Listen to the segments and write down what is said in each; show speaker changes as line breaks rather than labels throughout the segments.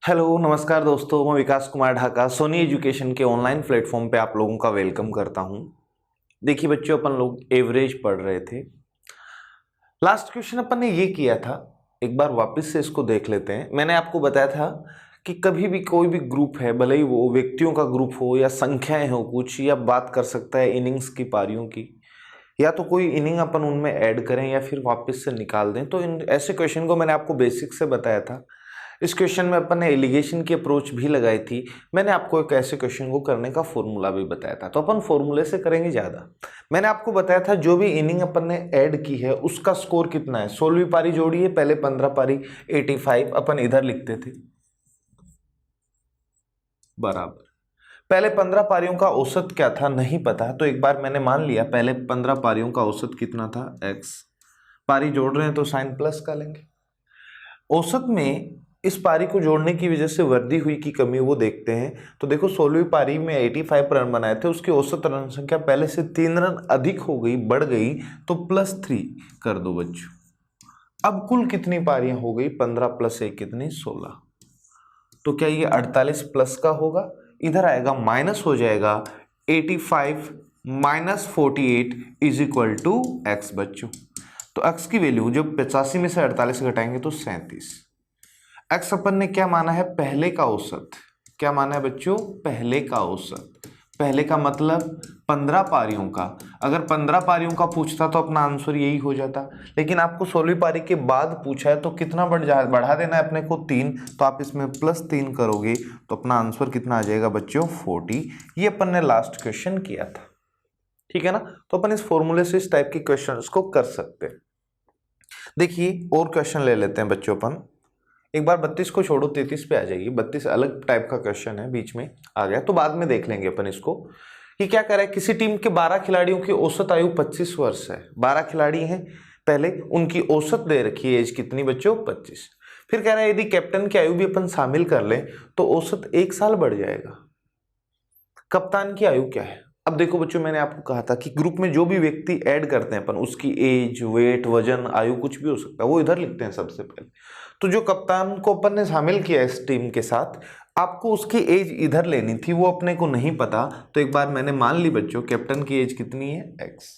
Hello नमस्कार दोस्तों, मैं विकास कुमार ढाका सोनी एजुकेशन के ऑनलाइन प्लेटफॉर्म पे आप लोगों का वेलकम करता हूं। देखिए बच्चों, अपन लोग एवरेज पढ़ रहे थे। लास्ट क्वेश्चन अपन ने ये किया था, एक बार वापस से इसको देख लेते हैं। मैंने आपको बताया था कि कभी भी कोई भी ग्रुप है, भले ही वो व्यक्तियों का ग्रुप हो या संख्याएं हो कुछ, या बात कर सकता है इनिंग्स की, पारियों की, या तो कोई इनिंग अपन उनमें ऐड करें या फिर वापस से निकाल दें। तो इन ऐसे क्वेश्चन को मैंने आपको बेसिक से बताया था। इस क्वेश्चन में अपन ने एलिगेशन की अप्रोच भी लगाई थी। मैंने आपको एक ऐसे क्वेश्चन को करने का फॉर्मूला भी बताया था, तो अपन फॉर्मूले से करेंगे ज़्यादा। मैंने आपको बताया था जो भी इनिंग अपन ने ऐड की है उसका स्कोर कितना है। 16वीं पारी जोड़ी है, पहले 15 पारी 85 अपन इधर लिखते थे बराबर। पहले 15 पारियों का औसत क्या था नहीं पता, तो एक बार मैंने मान लिया पहले 15 पारियों का औसत कितना था, x। पारी जोड़ रहे हैं तो साइन प्लस का लेंगे। औसत में इस पारी को जोड़ने की वजह से वृद्धि हुई कि कमी, वो देखते हैं। तो देखो 16वीं पारी में 85 रन बनाए थे, उसकी औसत रन संख्या पहले से 3 रन अधिक हो गई, बढ़ गई, तो +3 कर दो बच्चों। अब कुल कितनी पारियां हो गई, 15 + 1 कितनी, 16। तो क्या ये 48 प्लस का होगा, इधर आएगा माइनस हो जाएगा 85 - 48 = x बच्चों। तो x की वैल्यू जब 85 में से 48 घटाएंगे तो 37। x अपन ने क्या माना है, पहले का औसत। क्या माना है बच्चों, पहले का औसत। पहले का मतलब 15 पारियों का। अगर 15 पारियों का पूछता तो अपना आंसर यही हो जाता, लेकिन आपको 16वीं पारी के बाद पूछा है तो कितना बढ़ा देना है अपने को, 3। तो आप इसमें +3 करोगे तो अपना आंसर कितना आ जाएगा बच्चों, 40। ये अपन ने लास्ट क्वेश्चन किया था, ठीक है ना। तो अपन इस फॉर्मूले से इस टाइप के क्वेश्चन को कर सकते हैं। देखिए और क्वेश्चन ले लेते हैं बच्चों अपन। एक बार 32 को छोड़ो, 33 पे आ जाइए। 32 अलग टाइप का क्वेश्चन है, बीच में आ गया तो बाद में देख लेंगे अपन इसको। कि क्या कह रहा है, किसी टीम के 12 खिलाड़ियों की औसत आयु 25 वर्ष है। 12 खिलाड़ी हैं, पहले उनकी औसत दे रखी है, एज कितनी बच्चों, 25। फिर कह रहा है यदि कैप्टन की आयु भी अपन शामिल कर लें तो औसत 1 साल बढ़ जाएगा। कप्तान की आयु क्या है। अब देखो बच्चों, मैंने आपको कहा था कि ग्रुप में जो भी व्यक्ति ऐड करते हैं अपन, उसकी एज, वेट, वजन, आयु कुछ भी हो सकता है, वो इधर लिखते हैं सबसे पहले। तो जो कप्तान को अपन ने शामिल किया इस टीम के साथ, आपको उसकी एज इधर लेनी थी, वो अपने को नहीं पता। तो एक बार मैंने मान ली बच्चों, कैप्टन की एज कितनी है, x।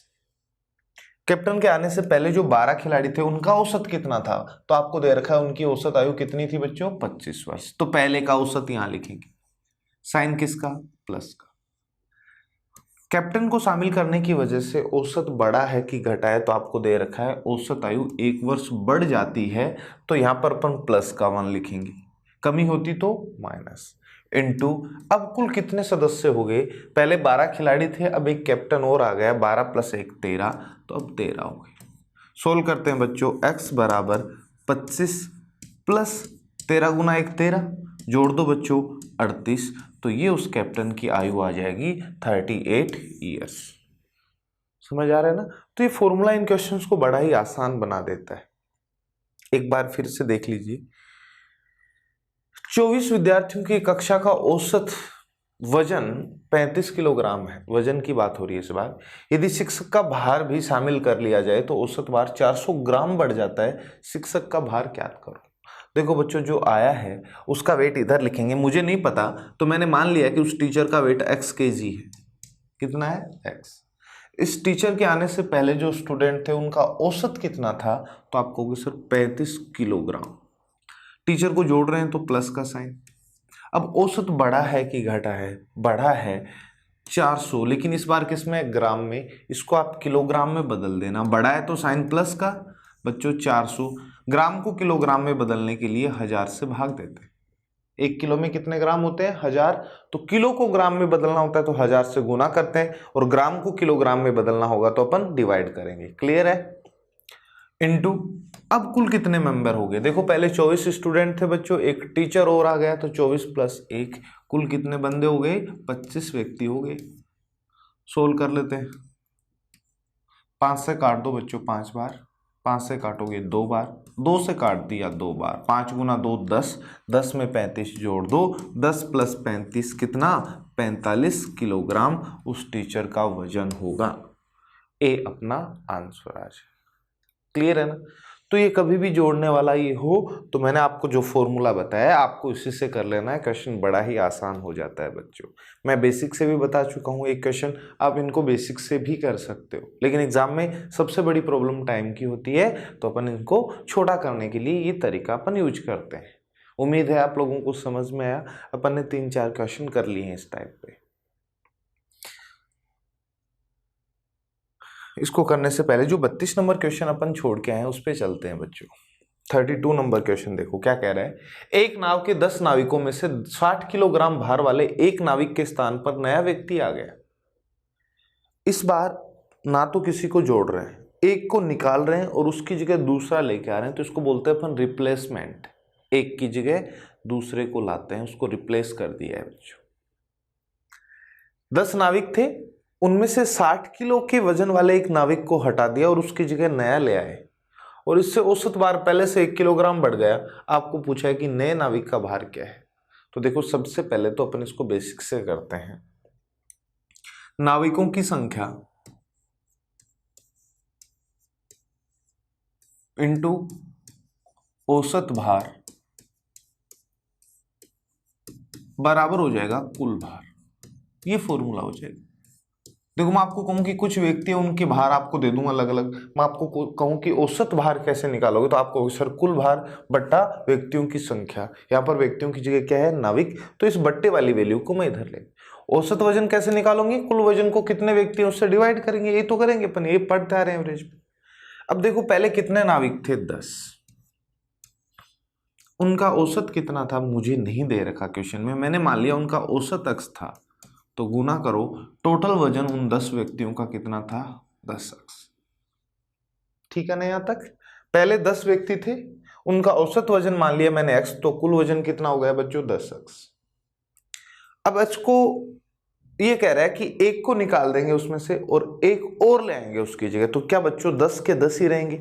कैप्टन के आने से पहले जो 12 खिलाड़ी थे उनका औसत कितना था, तो आपको दे रखा है उनकी औसत आयु कितनी थी बच्चों, 25 वर्ष। तो पहले का औसत यहां लिखेंगे, साइन किसका, प्लस का। कैप्टन को शामिल करने की वजह से औसत बढ़ा है कि घटा है, तो आपको दे रखा है औसत आयु 1 वर्ष बढ़ जाती है, तो यहां पर अपन प्लस का 1 लिखेंगे, कमी होती तो माइनस, इनटू। अब कुल कितने सदस्य हो गए, पहले 12 खिलाड़ी थे, अब एक कैप्टन और आ गया, 12 + 1 13, तो अब 13 हो गए। सोल्व करते हैं बच्चों, x = 25 + 13 × 1 13, जोड़ दो बच्चों 38, तो ये उस कैप्टन की आयु आ जाएगी 38 ईयर्स। समझ आ रहा है ना। तो ये फॉर्मूला इन क्वेश्चंस को बड़ा ही आसान बना देता है। एक बार फिर से देख लीजिए, 24 विद्यार्थियों की कक्षा का औसत वजन 35 किलोग्राम है। वजन की बात हो रही है इस बार। यदि शिक्षक का भार भी शामिल कर लिया जाए तो औसत भार 400 ग्राम बढ़ जाता है। शिक्षक का भार ज्ञात करो। देखो बच्चों, जो आया है उसका वेट इधर लिखेंगे, मुझे नहीं पता तो मैंने मान लिया कि उस टीचर का वेट x kg है। कितना है, x। इस टीचर के आने से पहले जो स्टूडेंट थे उनका औसत कितना था, तो आप कहोगे सर 35 किलोग्राम। टीचर को जोड़ रहे हैं तो प्लस का साइन। अब औसत बढ़ा है कि घटा है, बढ़ा है 400, लेकिन इस बार किसमें, ग्राम में। इसको आप किलोग्राम में बदल देना, बढ़ा है तो साइन प्लस का बच्चों 400। ग्राम को किलोग्राम में बदलने के लिए 1000 से भाग देते हैं। 1 किलो में कितने ग्राम होते हैं, 1000। तो किलो को ग्राम में बदलना होता है तो 1000 से गुना करते हैं, और ग्राम को किलोग्राम में बदलना होगा तो अपन डिवाइड करेंगे। क्लियर है, इनटू। अब कुल कितने मेंबर हो गए, देखो पहले 24 स्टूडेंट थे बच्चों, एक टीचर और आ गया, तो 24 + 1 कुल कितने बंदे हो गए, 25 व्यक्ति हो गए। सोल्व कर लेते हैं। 5 से काट दो बच्चों 5 बार, 5 से काटोगे 2 बार, 2 से काट दिया 2 बार, 5 × 2 10, 10 में 35 जोड़ दो, 10 + 35 कितना, 45 किलोग्राम उस टीचर का वजन होगा। ए अपना आंसर आ जाए। क्लियर है ना। तो ये कभी भी जोड़ने वाला ये हो तो मैंने आपको जो फॉर्मूला बताया आपको इसी से कर लेना है, क्वेश्चन बड़ा ही आसान हो जाता है बच्चों। मैं बेसिक से भी बता चुका हूँ एक क्वेश्चन, आप इनको बेसिक से भी कर सकते हो, लेकिन एग्जाम में सबसे बड़ी प्रॉब्लम टाइम की होती है, तो अपन इनको छोटा करने के लिए ये तरीका अपन यूज करते हैं। उम्मीद है आप लोगों को समझ में आया। अपन ने 3-4 क्वेश्चन कर लिए हैं इस टाइप पे। इसको करने से पहले जो 32 नंबर क्वेश्चन अपन छोड़ के आए हैं उस पे चलते हैं बच्चों। 32 नंबर क्वेश्चन देखो क्या कह रहा है। एक नाव के 10 नाविकों में से 60 किलोग्राम भार वाले एक नाविक के स्थान पर नया व्यक्ति आ गया। इस बार ना तो किसी को जोड़ रहे हैं, एक को निकाल रहे हैं और उसकी जगह दूसरा लेके आ रहे हैं, तो इसको बोलते हैं अपन रिप्लेसमेंट। एक की जगह दूसरे को लाते हैं, उसको रिप्लेस कर दिया है बच्चों। 10 नाविक थे, उनमें से 60 किलो के वजन वाले एक नाविक को हटा दिया और उसकी जगह नया ले आए, और इससे औसत भार पहले से 1 किलोग्राम बढ़ गया। आपको पूछा है कि नए नाविक का भार क्या है। तो देखो सबसे पहले तो अपन इसको बेसिक से करते हैं। नाविकों की संख्या इंटू औसत भार बराबर हो जाएगा कुल भार। ये फॉर्मूला हो जाएगा। देखो मैं आपको कहूं कि कुछ व्यक्ति है उनके भार आपको दे दूंगा अलग अलग, मैं आपको कहूं कि औसत भार कैसे निकालोगे, तो आपको सर कुल भार बट्टा व्यक्तियों की संख्या, यहाँ पर व्यक्तियों की जगह क्या है नाविक, तो इस बट्टे वाली वैल्यू को मैं इधर ले। औसत वजन कैसे निकालोगे, कुल वजन को कितने व्यक्ति उससे डिवाइड करेंगे, ये तो करेंगे अपन, ये पढ़ते आ रहे हैं एवरेज में। अब देखो पहले कितने नाविक थे 10, उनका औसत कितना था मुझे नहीं दे रखा क्वेश्चन में, मैंने मान लिया उनका औसत अक्स था, तो गुना करो टोटल वजन उन 10 व्यक्तियों का कितना था 10 अक्स। ठीक है ना यहां तक। पहले 10 व्यक्ति थे, उनका औसत वजन मान लिया मैंने x, तो कुल वजन कितना हो गया बच्चों 10 अक्स। अब इसको ये कह रहा है कि एक को निकाल देंगे उसमें से और एक और ले आएंगे उसकी जगह, तो क्या बच्चों 10 के 10 ही रहेंगे।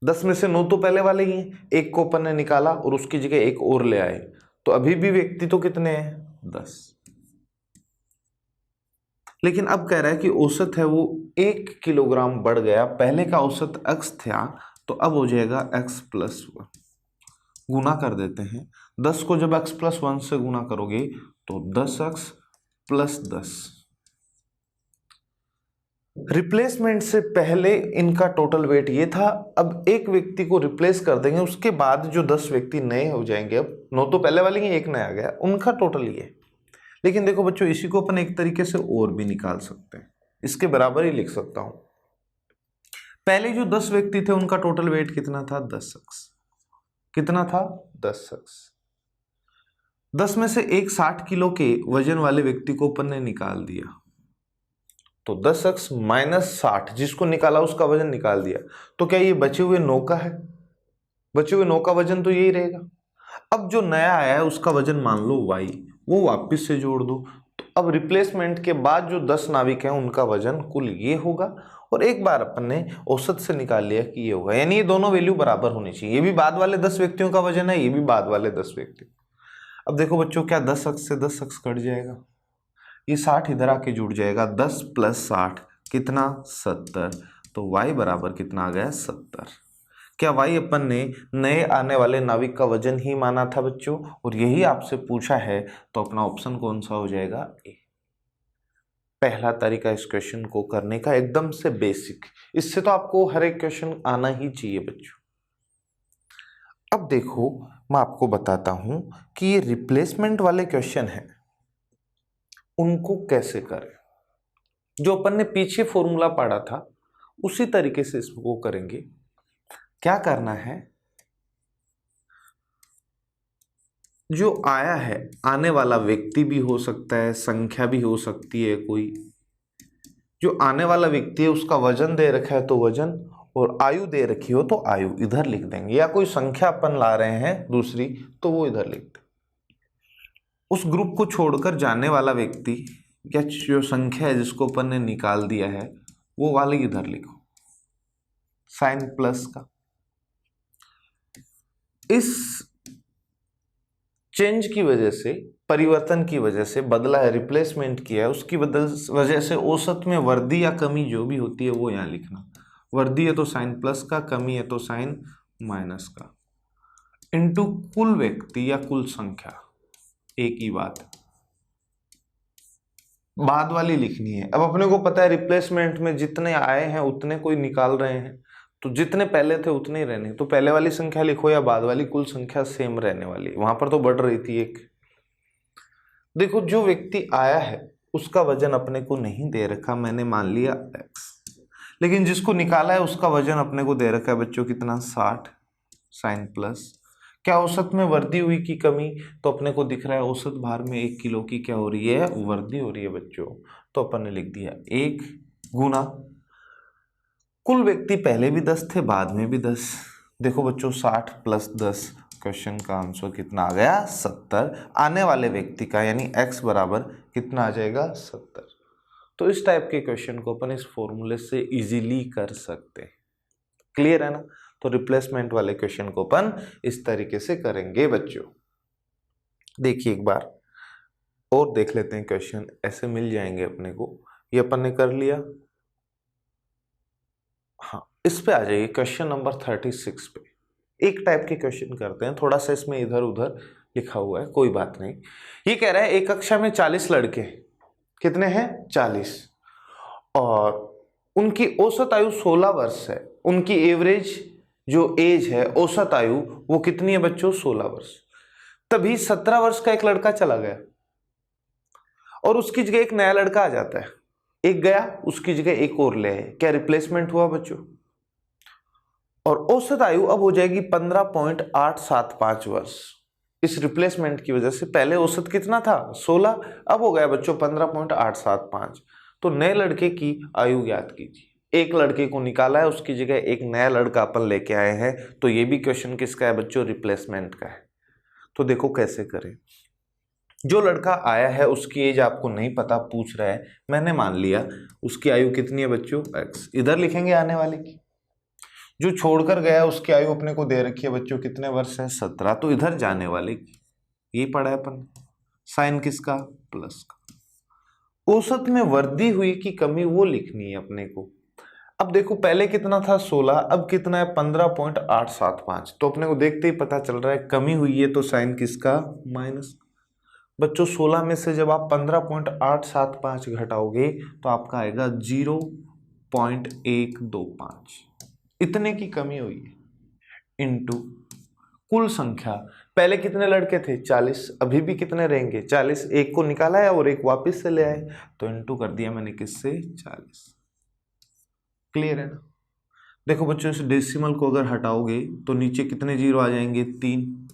10 में से 9 तो पहले वाले ही हैं, एक को अपन ने निकाला और उसकी जगह एक और ले आए, तो अभी भी व्यक्ति तो कितने हैं 10। लेकिन अब कह रहा है कि औसत है वो 1 किलोग्राम बढ़ गया, पहले का औसत x था तो अब हो जाएगा x+1। गुना कर देते हैं, 10 को जब x+1 से गुना करोगे तो 10x + 10। रिप्लेसमेंट से पहले इनका टोटल वेट ये था, अब एक व्यक्ति को रिप्लेस कर देंगे, उसके बाद जो 10 व्यक्ति नए हो जाएंगे, अब 9 तो पहले वाले ही, एक नया आ गया, उनका टोटल ये। लेकिन देखो बच्चों इसी को अपन एक तरीके से और भी निकाल सकते हैं, इसके बराबर ही लिख सकता हूं। पहले जो 10 व्यक्ति थे उनका टोटल वेट कितना था 10 अक्स, कितना था 10 अक्स। 10 में से एक 60 किलो के वजन वाले व्यक्ति को अपन ने निकाल दिया, तो 10 अक्स माइनस 60, जिसको निकाला उसका वजन निकाल दिया, तो क्या ये बचे हुए 9 का है, बचे हुए 9 का वजन तो यही रहेगा। अब जो नया आया है उसका वजन मान लो y, वो वापस से जोड़ दो, तो अब रिप्लेसमेंट के बाद जो 10 नाविक हैं उनका वजन कुल ये होगा, और एक बार अपन ने औसत से निकाल लिया कि ये होगा, यानी ये दोनों वैल्यू बराबर होनी चाहिए। ये भी बाद वाले 10 व्यक्तियों का वजन है, ये भी बाद वाले 10 व्यक्ति। अब देखो बच्चों क्या 10 अक्स से 10 अक्स कट जाएगा, ये 60 इधर आके जुड़ जाएगा, 10 + 60 कितना 70, तो y बराबर कितना आ गया 70। क्या y अपन ने नए आने वाले नाविक का वजन ही माना था बच्चों, और यही आपसे पूछा है, तो अपना ऑप्शन कौन सा हो जाएगा ए। पहला तरीका इस क्वेश्चन को करने का एकदम से बेसिक, इससे तो आपको हर एक क्वेश्चन आना ही चाहिए बच्चों। अब देखो मैं आपको बताता हूं कि ये रिप्लेसमेंट वाले क्वेश्चन है उनको कैसे करें। जो अपन ने पीछे फॉर्मूला पढ़ा था उसी तरीके से इसको करेंगे। क्या करना है, जो आया है, आने वाला व्यक्ति भी हो सकता है, संख्या भी हो सकती है कोई, जो आने वाला व्यक्ति है उसका वजन दे रखा है तो वजन, और आयु दे रखी हो तो आयु इधर लिख देंगे, या कोई संख्या अपन ला रहे हैं दूसरी तो वो इधर लिख दें। उस ग्रुप को छोड़कर जाने वाला व्यक्ति या जो संख्या है जिसको अपन ने निकाल दिया है वो वाले इधर लिखो, साइन प्लस का। इस चेंज की वजह से, परिवर्तन की वजह से, बदला है, रिप्लेसमेंट किया है, उसकी वजह से औसत में वृद्धि या कमी जो भी होती है वो यहाँ लिखना। वृद्धि है तो साइन प्लस का, कमी है तो साइन माइनस का इंटू कुल व्यक्ति या कुल संख्या, एक ही बात, बाद वाली लिखनी है। अब अपने को पता है रिप्लेसमेंट में जितने आए हैं उतने कोई निकाल रहे हैं, तो जितने पहले थे उतने ही रहने, तो पहले वाली संख्या लिखो या बाद वाली, कुल संख्या सेम रहने वाली। वहां पर तो बढ़ रही थी एक। देखो जो व्यक्ति आया है उसका वजन अपने को नहीं दे रखा, मैंने मान लिया x, लेकिन जिसको निकाला है उसका वजन अपने को दे रखा है बच्चों कितना, 60 साइन प्लस। क्या औसत में वृद्धि हुई कि कमी, तो अपने को दिख रहा है औसत भार में 1 किलो की क्या हो रही है, वृद्धि हो रही है बच्चों। तो अपन ने लिख दिया 1 गुना कुल व्यक्ति पहले भी 10 थे बाद में भी 10। देखो बच्चों 60 प्लस 10, क्वेश्चन का आंसर कितना आ गया, 70। आने वाले व्यक्ति का यानी x बराबर कितना आ जाएगा, 70। तो इस टाइप के क्वेश्चन को अपन इस फॉर्मूले से इजीली कर सकते हैं। क्लियर है ना। तो रिप्लेसमेंट वाले क्वेश्चन को अपन इस तरीके से करेंगे बच्चों। देखिए एक बार और देख लेते हैं, क्वेश्चन ऐसे मिल जाएंगे अपने को। ये अपन ने कर लिया। हाँ, इस पे आ जाइए क्वेश्चन नंबर 36 पे। एक टाइप के क्वेश्चन करते हैं, थोड़ा सा इसमें इधर उधर लिखा हुआ है, कोई बात नहीं। ये कह रहा है एक कक्षा में 40 लड़के, कितने हैं, 40, और उनकी औसत आयु 16 वर्ष है। उनकी एवरेज जो एज है, औसत आयु, वो कितनी है बच्चों, 16 वर्ष। तभी 17 वर्ष का एक लड़का चला गया और उसकी जगह एक नया लड़का आ जाता है। एक गया, उसकी जगह एक और ले आए, क्या रिप्लेसमेंट हुआ बच्चों। और औसत आयु अब हो जाएगी 15.875 वर्ष। इस रिप्लेसमेंट की वजह से पहले औसत कितना था, 16, अब हो गया बच्चों 15.875। तो नए लड़के की आयु ज्ञात कीजिए। एक लड़के को निकाला है, उसकी जगह एक नया लड़का अपन लेके आए हैं। तो ये भी क्वेश्चन किसका है बच्चों, रिप्लेसमेंट का है। तो देखो कैसे करें। जो लड़का आया है उसकी एज आपको नहीं पता, पूछ रहा है, मैंने मान लिया उसकी आयु कितनी है बच्चों, x। इधर लिखेंगे आने वाले की। जो छोड़कर गया उसकी आयु अपने को दे रखी है बच्चों, कितने वर्ष है, 17। तो इधर जाने वाले की, ये पढ़ा है अपन, साइन किसका, प्लस का। औसत में वृद्धि हुई कि कमी वो लिखनी है अपने को। अब देखो पहले कितना था, 16, अब कितना है, 15.875। तो अपने को देखते ही पता चल रहा है कमी हुई है, तो साइन किसका, माइनस। बच्चों 16 में से जब आप 15.875 घटाओगे तो आपका आएगा 0.125। इतने की कमी हुई है, इंटू कुल संख्या। पहले कितने लड़के थे, 40, अभी भी कितने रहेंगे, 40। एक को निकाला है और एक वापस से ले आए, तो इंटू कर दिया मैंने किससे, 40। क्लियर है ना। देखो बच्चों इस डेसिमल को अगर हटाओगे तो नीचे कितने जीरो आ जाएंगे, 3,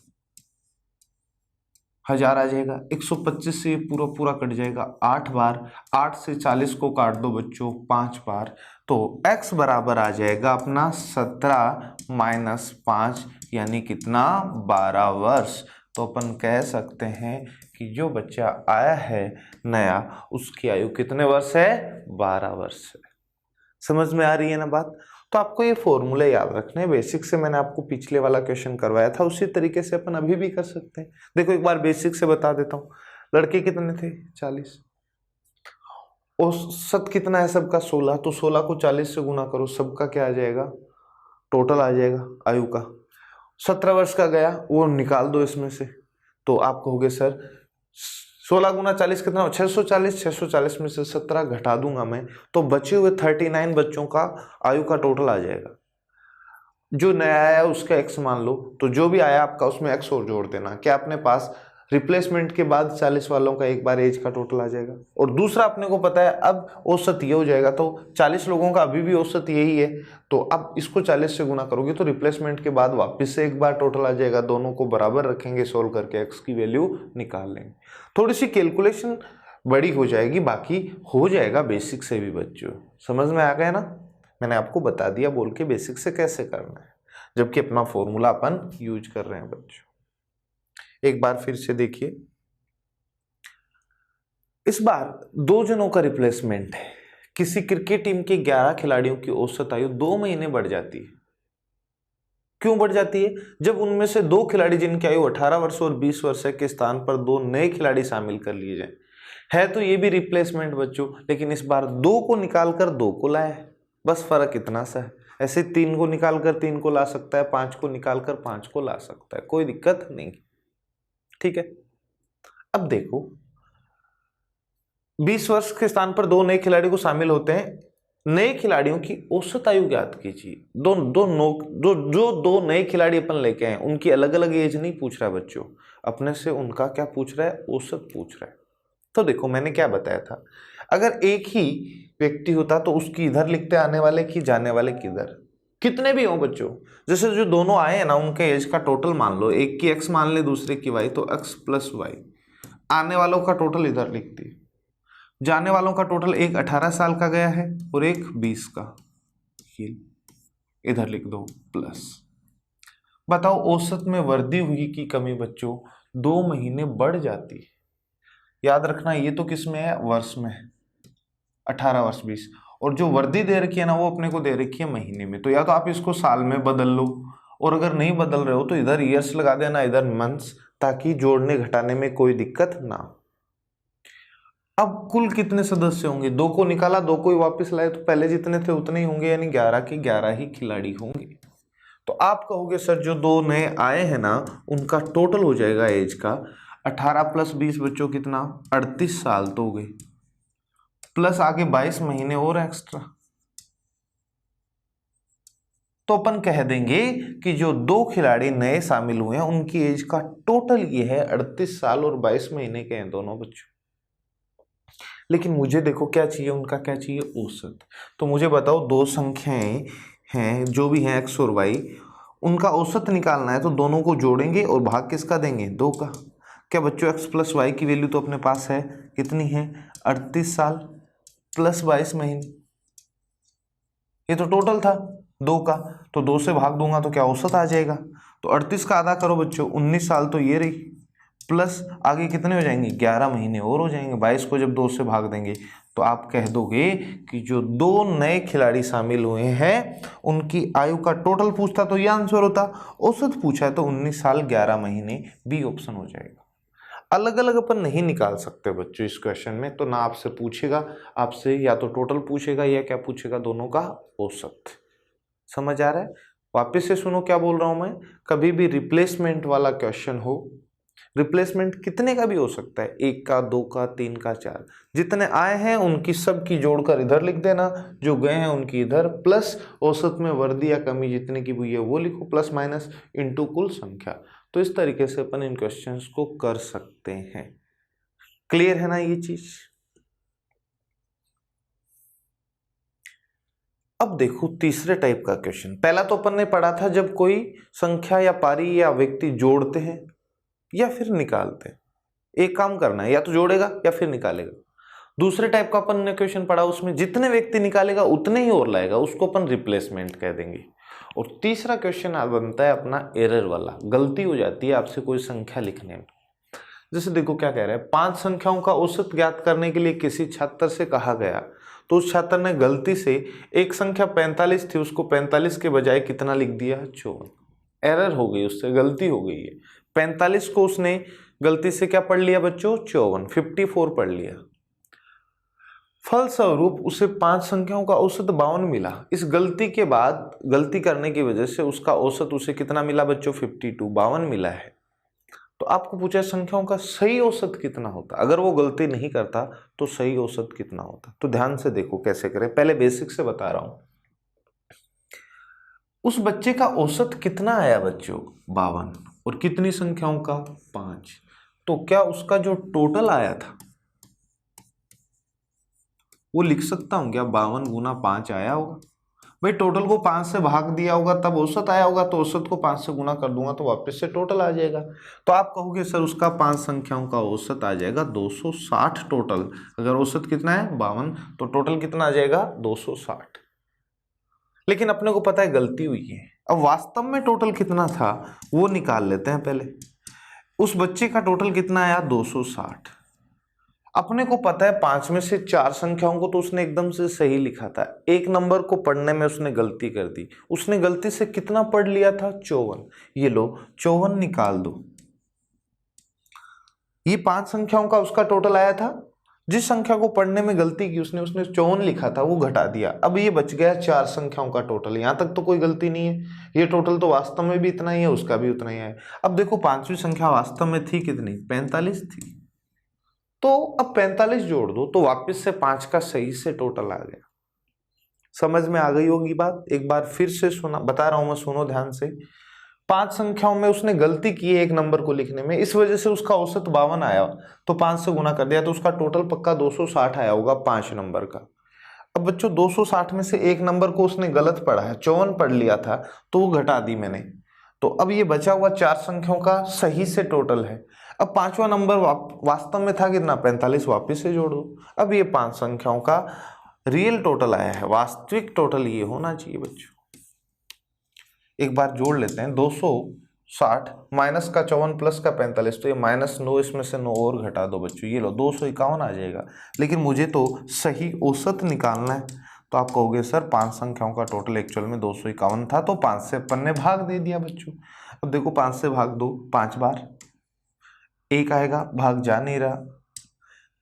1000 आ जाएगा। 125 से ये पूरा पूरा कट जाएगा 8 बार। 8 से 40 को काट दो बच्चों 5 बार, तो x बराबर आ जाएगा अपना 17 माइनस 5, यानी कितना, 12 वर्ष। तो अपन कह सकते हैं कि जो बच्चा आया है नया, उसकी आयु कितने वर्ष है, 12 वर्ष है। समझ में आ रही है ना बात। तो आपको ये फॉर्मूले याद रखने हैं। बेसिक से मैंने आपको पिछले वाला क्वेश्चन करवाया था, उसी तरीके से अपन अभी भी कर सकते हैं। देखो एक बार बेसिक से बता देता हूँ। लड़के कितने थे, 40, औसत कितना है सबका, 16। तो 16 को 40 से गुना करो, सबका क्या आ जाएगा, टोटल आ जाएगा आयु का। 17 वर्ष का गया, वो निकाल दो इसमें से, तो आप कहोगे सर 16 गुना 40 कितना, 640। 640 में से 17 घटा दूंगा मैं, तो बचे हुए 39 बच्चों का आयु का टोटल आ जाएगा। जो नया आया उसका x मान लो, तो जो भी आया आपका उसमें x और जोड़ देना। क्या अपने पास रिप्लेसमेंट के बाद 40 वालों का एक बार एज का टोटल आ जाएगा। और दूसरा अपने को पता है अब औसत ये हो जाएगा, तो 40 लोगों का अभी भी औसत यही है, तो अब इसको 40 से गुना करोगे तो रिप्लेसमेंट के बाद वापस से एक बार टोटल आ जाएगा। दोनों को बराबर रखेंगे, सोल्व करके x की वैल्यू निकाल लेंगे। थोड़ी सी कैलकुलेशन बड़ी हो जाएगी, बाकी हो जाएगा बेसिक से भी बच्चों। समझ में आ गया ना। मैंने आपको बता दिया बोल के बेसिक से कैसे करना है, जबकि अपना फॉर्मूला अपन यूज कर रहे हैं बच्चों। एक बार फिर से देखिए, इस बार 2 जनों का रिप्लेसमेंट है। किसी क्रिकेट टीम के 11 खिलाड़ियों की औसत आयु 2 महीने बढ़ जाती है। क्यों बढ़ जाती है, जब उनमें से 2 खिलाड़ी जिनकी आयु 18 वर्ष और 20 वर्ष के स्थान पर 2 नए खिलाड़ी शामिल कर लिए जाए। है तो ये भी रिप्लेसमेंट बच्चों, लेकिन इस बार 2 को निकालकर 2 को लाया है, बस फर्क इतना सा है। ऐसे 3 को निकाल कर 3 को ला सकता है, 5 को निकाल कर 5 को ला सकता है, कोई दिक्कत नहीं। ठीक है, अब देखो 20 वर्ष के स्थान पर 2 नए खिलाड़ी को शामिल होते हैं। नए खिलाड़ियों की औसत आयु ज्ञात कीजिए। जो दो नए खिलाड़ी अपन लेके आए उनकी अलग अलग एज नहीं पूछ रहा है बच्चों, अपने से उनका क्या पूछ रहा है, औसत पूछ रहा है। तो देखो मैंने क्या बताया था, अगर एक ही व्यक्ति होता तो उसकी इधर लिखते आने वाले की, जाने वाले की इधर, कितने भी हो बच्चों। जैसे जो दोनों आए हैं ना उनके एज का टोटल मान लो, एक की x मान ले दूसरे की y, तो x प्लस वाई, आने वालों का टोटल इधर लिखती है, जाने वालों का टोटल एक 18 साल का गया है और एक 20 का, ये इधर लिख दो प्लस। बताओ औसत में वृद्धि हुई कि कमी बच्चों, 2 महीने बढ़ जाती है। याद रखना ये तो किस में है, वर्ष में है, 18 वर्ष 20, और जो वृद्धि दे रखी है ना वो अपने को दे रखी है महीने में। तो या तो आप इसको साल में बदल लो, और अगर नहीं बदल रहे हो तो इधर ईयर्स लगा देना, इधर मंथ्स, ताकि जोड़ने घटाने में कोई दिक्कत ना। अब कुल कितने सदस्य होंगे, 2 को निकाला, 2 को ही वापस लाए, तो पहले जितने थे उतने ही होंगे, यानी 11 के 11 ही खिलाड़ी होंगे। तो आप कहोगे सर जो 2 नए आए हैं ना उनका टोटल हो जाएगा एज का 18 प्लस 20 बच्चों कितना, 38 साल तो हो गए, प्लस आगे 22 महीने और एक्स्ट्रा। तो अपन कह देंगे कि जो 2 खिलाड़ी नए शामिल हुए हैं उनकी एज का टोटल ये है 38 साल और 22 महीने के हैं दोनों बच्चों। लेकिन मुझे देखो क्या चाहिए, उनका क्या चाहिए, औसत। तो मुझे बताओ 2 संख्याएं हैं जो भी हैं x और y, उनका औसत निकालना है तो दोनों को जोड़ेंगे और भाग किसका देंगे, 2 का। क्या बच्चों x प्लस वाई की वैल्यू तो अपने पास है, कितनी है, 38 साल प्लस 22 महीने, ये तो टोटल था 2 का, तो 2 से भाग दूंगा तो क्या औसत आ जाएगा। तो 38 का आधा करो बच्चों, 19 साल तो ये रही, प्लस आगे कितने हो जाएंगे, 11 महीने और हो जाएंगे। 22 को जब 2 से भाग देंगे तो आप कह दोगे कि जो 2 नए खिलाड़ी शामिल हुए हैं उनकी आयु का टोटल पूछता तो ये आंसर होता, औसत पूछा है तो 19 साल 11 महीने, बी ऑप्शन हो जाएगा। अलग अलग अपन नहीं निकाल सकते बच्चों इस क्वेश्चन में, तो ना आपसे पूछेगा, आपसे या तो टोटल पूछेगा या क्या पूछेगा, दोनों का औसत। समझ आ रहा है, वापस से सुनो क्या बोल रहा हूं मैं, कभी भी रिप्लेसमेंट वाला क्वेश्चन हो, रिप्लेसमेंट कितने का भी हो सकता है, 1 का, 2 का, 3 का, 4, जितने आए हैं उनकी सब की जोड़कर इधर लिख देना, जो गए हैं उनकी इधर, प्लस औसत में वृद्धि या कमी जितने की हुई है वो लिखो, प्लस माइनस इनटू कुल संख्या। तो इस तरीके से अपन इन क्वेश्चंस को कर सकते हैं। क्लियर है ना ये चीज। अब देखो तीसरे टाइप का क्वेश्चन, पहला तो अपन ने पढ़ा था जब कोई संख्या या पारी या व्यक्ति जोड़ते हैं या फिर निकालते हैं, एक काम करना है, या तो जोड़ेगा या फिर निकालेगा। दूसरे टाइप का अपन ने क्वेश्चन पढ़ा, उसमें जितने व्यक्ति निकालेगा उतने ही और लाएगा, उसको अपन रिप्लेसमेंट कह देंगे। और तीसरा क्वेश्चन बनता है अपना एरर वाला, गलती हो जाती है आपसे कोई संख्या लिखने में। जैसे देखो क्या कह रहा है, 5 संख्याओं का औसत ज्ञात करने के लिए किसी छात्र से कहा गया, तो उस छात्र ने गलती से एक संख्या 45 थी उसको 45 के बजाय कितना लिख दिया, 54। एरर हो गई, उससे गलती हो गई है। 45 को उसने गलती से क्या पढ़ लिया बच्चों, 54, 54 पढ़ लिया। फलस्वरूप उसे 5 संख्याओं का औसत 52 मिला। इस गलती के बाद, गलती करने की वजह से उसका औसत उसे कितना मिला बच्चों, 52, 52 मिला है। तो आपको पूछा संख्याओं का सही औसत कितना होता, अगर वो गलती नहीं करता तो सही औसत कितना होता। तो ध्यान से देखो कैसे करें, पहले बेसिक से बता रहा हूं। उस बच्चे का औसत कितना आया बच्चों, 52, और कितनी संख्याओं का, 5। तो क्या उसका जो टोटल आया था वो लिख सकता हूं क्या, 52 गुना 5 आया होगा। भाई टोटल को 5 से भाग दिया होगा तब औसत आया होगा, तो औसत को 5 से गुना कर दूंगा तो वापस से टोटल आ जाएगा। तो आप कहोगे सर उसका 5 संख्याओं का औसत आ जाएगा 260 टोटल। अगर औसत कितना है 52, तो टोटल कितना आ जाएगा 260। लेकिन अपने को पता है गलती हुई है, अब वास्तव में टोटल कितना था वो निकाल लेते हैं पहले। उस बच्चे का टोटल कितना आया 260। अपने को पता है 5 में से 4 संख्याओं को तो उसने एकदम से सही लिखा था, एक नंबर को पढ़ने में उसने गलती कर दी। उसने गलती से कितना पढ़ लिया था, 54। ये लो 54 निकाल दो, ये 5 संख्याओं का उसका टोटल आया था। जिस संख्या को पढ़ने में गलती की उसने 54 लिखा था, वो घटा दिया। अब ये बच गया 4 संख्याओं का टोटल। यहां तक तो कोई गलती नहीं है, ये टोटल तो वास्तव में भी इतना ही है, उसका भी उतना ही है। अब देखो पांचवी संख्या वास्तव में थी कितनी, 45 थी। तो अब 45 जोड़ दो तो वापस से 5 का सही से टोटल आ गया। समझ में आ गई होगी बात। एक बार फिर से सुना बता रहा हूं मैं, सुनो ध्यान से। 5 संख्याओं में उसने गलती की है एक नंबर को लिखने में, इस वजह से उसका औसत 52 आया। तो 5 से गुना कर दिया तो उसका टोटल पक्का 260 आया होगा 5 नंबर का। अब बच्चों 260 में से एक नंबर को उसने गलत पढ़ा है, 54 पढ़ लिया था, तो वो घटा दी मैंने। तो अब ये बचा हुआ 4 संख्याओं का सही से टोटल है। अब 5वां नंबर वास्तव में था कितना, 45, वापिस से जोड़ दो। अब ये 5 संख्याओं का रियल टोटल आया है, वास्तविक टोटल ये होना चाहिए बच्चों। एक बार जोड़ लेते हैं, 260 माइनस का 54 प्लस का 45, तो ये -9, इसमें से 9 और घटा दो बच्चों, ये लो 251 आ जाएगा। लेकिन मुझे तो सही औसत निकालना है। तो आप कहोगे सर 5 संख्याओं का टोटल एक्चुअल में 251 था, तो 5 से अपन ने भाग दे दिया बच्चों। अब देखो 5 से भाग दो 5 बार, 1 आएगा, भाग जा नहीं रहा,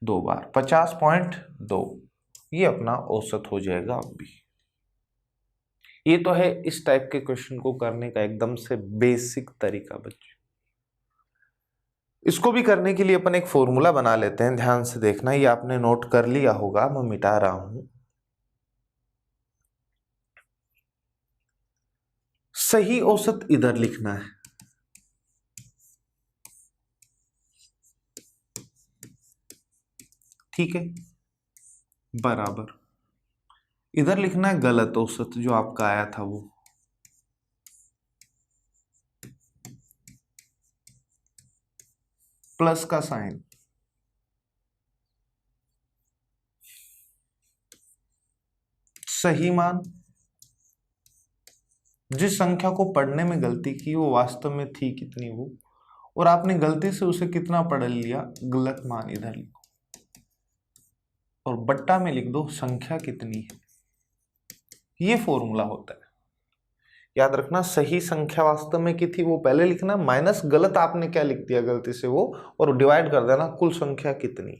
2 बार, 50.2, ये अपना औसत हो जाएगा। अब भी ये तो है इस टाइप के क्वेश्चन को करने का एकदम से बेसिक तरीका बच्चों। इसको भी करने के लिए अपन एक फॉर्मूला बना लेते हैं, ध्यान से देखना, ये आपने नोट कर लिया होगा, मैं मिटा रहा हूं। सही औसत इधर लिखना है, ठीक है, बराबर इधर लिखना है गलत औसत जो आपका आया था वो। प्लस का साइन, सही मान, जिस संख्या को पढ़ने में गलती की वो वास्तव में थी कितनी वो, और आपने गलती से उसे कितना पढ़ लिया, गलत मान इधर लिखो, और बट्टा में लिख दो संख्या कितनी है। ये फॉर्मूला होता है, याद रखना। सही संख्या वास्तव में की थी वो पहले लिखना, माइनस गलत आपने क्या लिख दिया गलती से वो, और डिवाइड कर देना कुल संख्या कितनी।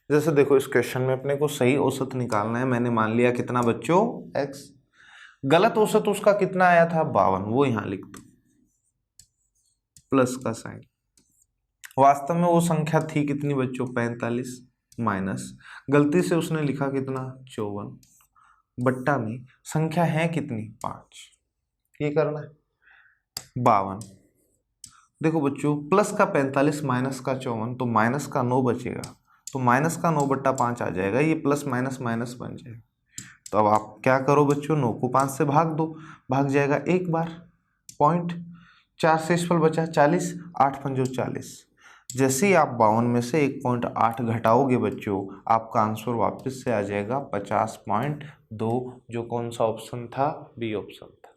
जैसे देखो इस क्वेश्चन में अपने को सही औसत निकालना है, मैंने मान लिया कितना बच्चों, x। गलत औसत उसका कितना आया था, 52, वो यहां लिख दो, प्लस का साइन। वास्तव में वो संख्या थी कितनी बच्चों, 45, माइनस गलती से उसने लिखा कितना, 54, बट्टा में संख्या है कितनी, 5। ये करना है 52। देखो बच्चों प्लस का 45 माइनस का 54, तो माइनस का 9 बचेगा, तो माइनस का 9/5 आ जाएगा, ये प्लस माइनस माइनस बन जाएगा। तो अब आप क्या करो बच्चों, 9 को 5 से भाग दो, भाग जाएगा एक बार, पॉइंट 4 से इस पर बचा 40, 8 पंजो 40। जैसे ही आप 52 में से 1.8 घटाओगे बच्चों, आपका आंसर वापस से आ जाएगा 50.2, जो कौन सा ऑप्शन था, बी ऑप्शन था।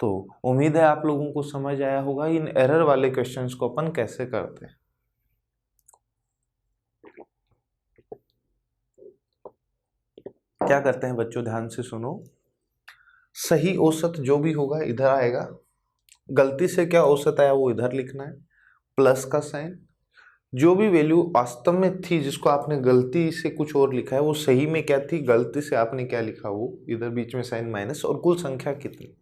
तो उम्मीद है आप लोगों को समझ आया होगा इन एरर वाले क्वेश्चंस को अपन कैसे करते हैं। क्या करते हैं बच्चों, ध्यान से सुनो। सही औसत जो भी होगा इधर आएगा, गलती से क्या औसत आया वो इधर लिखना है, प्लस का साइन। जो भी वैल्यू वास्तव में थी जिसको आपने गलती से कुछ और लिखा है, वो सही में क्या थी, गलती से आपने क्या लिखा वो इधर बीच में साइन माइनस, और कुल संख्या कितनी।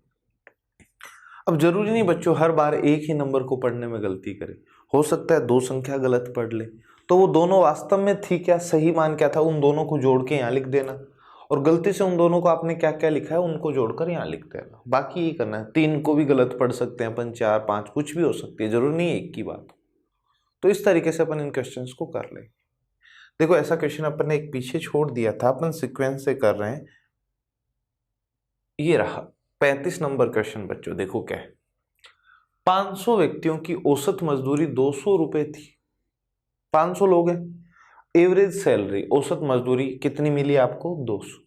अब जरूरी नहीं बच्चों हर बार एक ही नंबर को पढ़ने में गलती करे, हो सकता है 2 संख्या गलत पढ़ ले, तो वो दोनों वास्तव में थी क्या, सही मान क्या था, उन दोनों को जोड़ के यहाँ लिख देना, और गलती से उन दोनों को आपने क्या क्या लिखा है उनको जोड़कर यहाँ लिख देना। बाकी ये करना है, 3 को भी गलत पढ़ सकते हैं अपन, 4, 5 कुछ भी हो सकती है, जरूरी नहीं है एक की बात। तो इस तरीके से अपन इन क्वेश्चन को कर ले। देखो ऐसा क्वेश्चन अपन ने एक पीछे छोड़ दिया था, अपन सिक्वेंस से कर रहे हैं। ये रहा 35 नंबर क्वेश्चन बच्चों, देखो क्या है। 500 व्यक्तियों की औसत मजदूरी 200 रुपए थी, 500 लोग हैं, एवरेज सैलरी औसत मजदूरी कितनी मिली आपको, 200।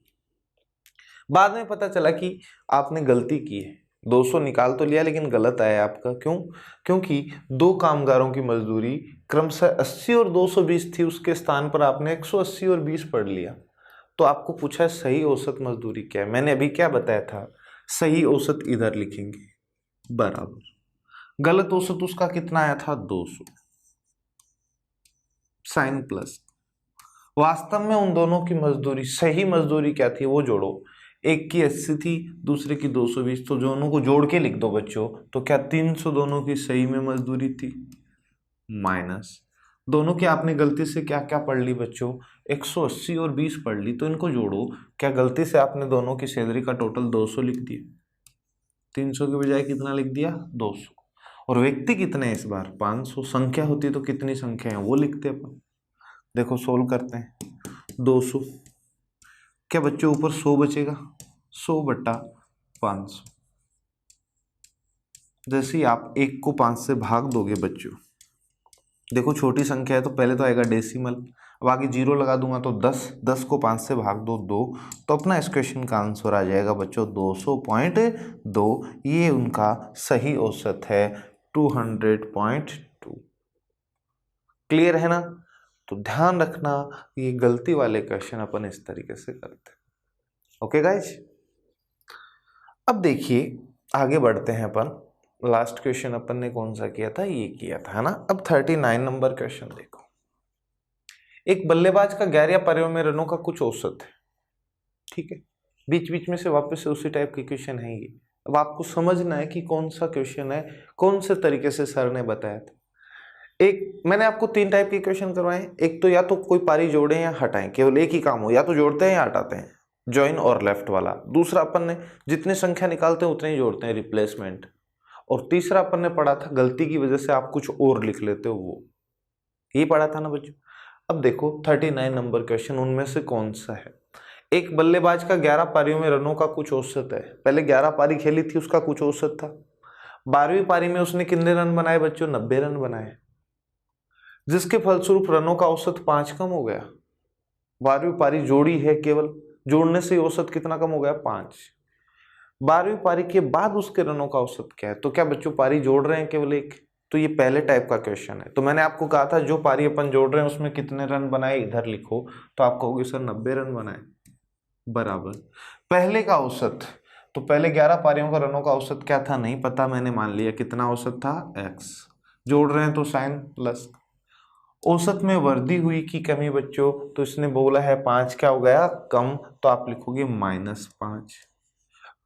बाद में पता चला कि आपने गलती की है, 200 निकाल तो लिया लेकिन गलत आया आपका, क्यों, क्योंकि 2 कामगारों की मजदूरी क्रमशः 80 और 220 थी, उसके स्थान पर आपने 180 और 20 पढ़ लिया। तो आपको पूछा सही औसत मजदूरी क्या है, मैंने अभी क्या बताया था, सही औसत इधर लिखेंगे, बराबर गलत औसत उसका कितना आया था, 200, साइन प्लस, वास्तव में उन दोनों की मजदूरी, सही मजदूरी क्या थी वो जोड़ो। एक की 80 थी, दूसरे की 220, तो दोनों को जोड़ के लिख दो बच्चों। तो क्या 300 दोनों की सही में मजदूरी थी, माइनस दोनों की आपने गलती से क्या क्या पढ़ ली बच्चों, 180 और 20 पढ़ ली, तो इनको जोड़ो। क्या गलती से आपने दोनों की सैलरी का टोटल 200 लिख दिया, 300 के बजाय कितना लिख दिया, 200। और व्यक्ति कितने हैं इस बार, 500। संख्या होती तो कितनी संख्या है वो लिखते अपन। देखो सोल्व करते हैं, 200, क्या बच्चों ऊपर 100 बचेगा, 100 बट्टा 500। जैसे ही आप 1 को 5 से भाग दोगे बच्चों, देखो छोटी संख्या है तो पहले तो आएगा डेसिमल, अब आगे जीरो लगा दूंगा तो 10, 10 को 5 से भाग दो 2, तो अपना इस क्वेश्चन का आंसर आ जाएगा बच्चों 200.2। ये उनका सही औसत है 200.2। क्लियर है ना। तो ध्यान रखना, ये गलती वाले क्वेश्चन अपन इस तरीके से करते हैं। ओके गाइज, अब देखिए आगे बढ़ते हैं अपन। लास्ट क्वेश्चन अपन ने कौन सा किया था, ये किया था, है ना। अब 39 नंबर क्वेश्चन देखो। एक बल्लेबाज का 11 पारियों में रनों का कुछ औसत है, ठीक है। बीच बीच में से वापस से उसी टाइप के क्वेश्चन है ये। अब आपको समझना है कि कौन सा क्वेश्चन है, कौन से तरीके से सर ने बताया था। एक मैंने आपको 3 टाइप के क्वेश्चन करवाए। एक तो या तो कोई पारी जोड़ें या हटाएं, केवल एक ही काम हो, या तो जोड़ते हैं या हटाते हैं, ज्वाइन और लेफ्ट वाला। दूसरा अपन ने जितनी संख्या निकालते हैं उतने ही जोड़ते हैं, रिप्लेसमेंट। और तीसरा अपन ने पढ़ा था गलती की वजह से आप कुछ और लिख लेते हो, वो ये पढ़ा था ना बच्चों। अब देखो 39 नंबर क्वेश्चन उनमें से कौन सा है। एक बल्लेबाज का 11 पारियों में रनों का कुछ औसत है। पहले 11 पारी खेली थी, उसका कुछ औसत था। 12वीं पारी में उसने कितने रन बनाए बच्चों, 90 रन बनाए, जिसके फलस्वरूप रनों का औसत 5 कम हो गया। 12वीं पारी जोड़ी है, केवल जोड़ने से औसत कितना कम हो गया, 5। 12वीं पारी के बाद उसके रनों का औसत क्या है, तो क्या बच्चों पारी जोड़ रहे हैं केवल एक, तो ये पहले टाइप का क्वेश्चन है। तो मैंने आपको कहा था जो पारी अपन जोड़ रहे हैं उसमें कितने रन बनाए इधर लिखो, तो आप कहोगे सर 90 रन बनाए, बराबर पहले का औसत। तो पहले 11 पारियों का रनों का औसत क्या था नहीं पता, मैंने मान लिया कितना औसत था, x। जोड़ रहे हैं तो साइन प्लस। औसत में वृद्धि हुई कि कमी बच्चों, तो इसने बोला है 5 क्या हो गया, कम, तो आप लिखोगे -5।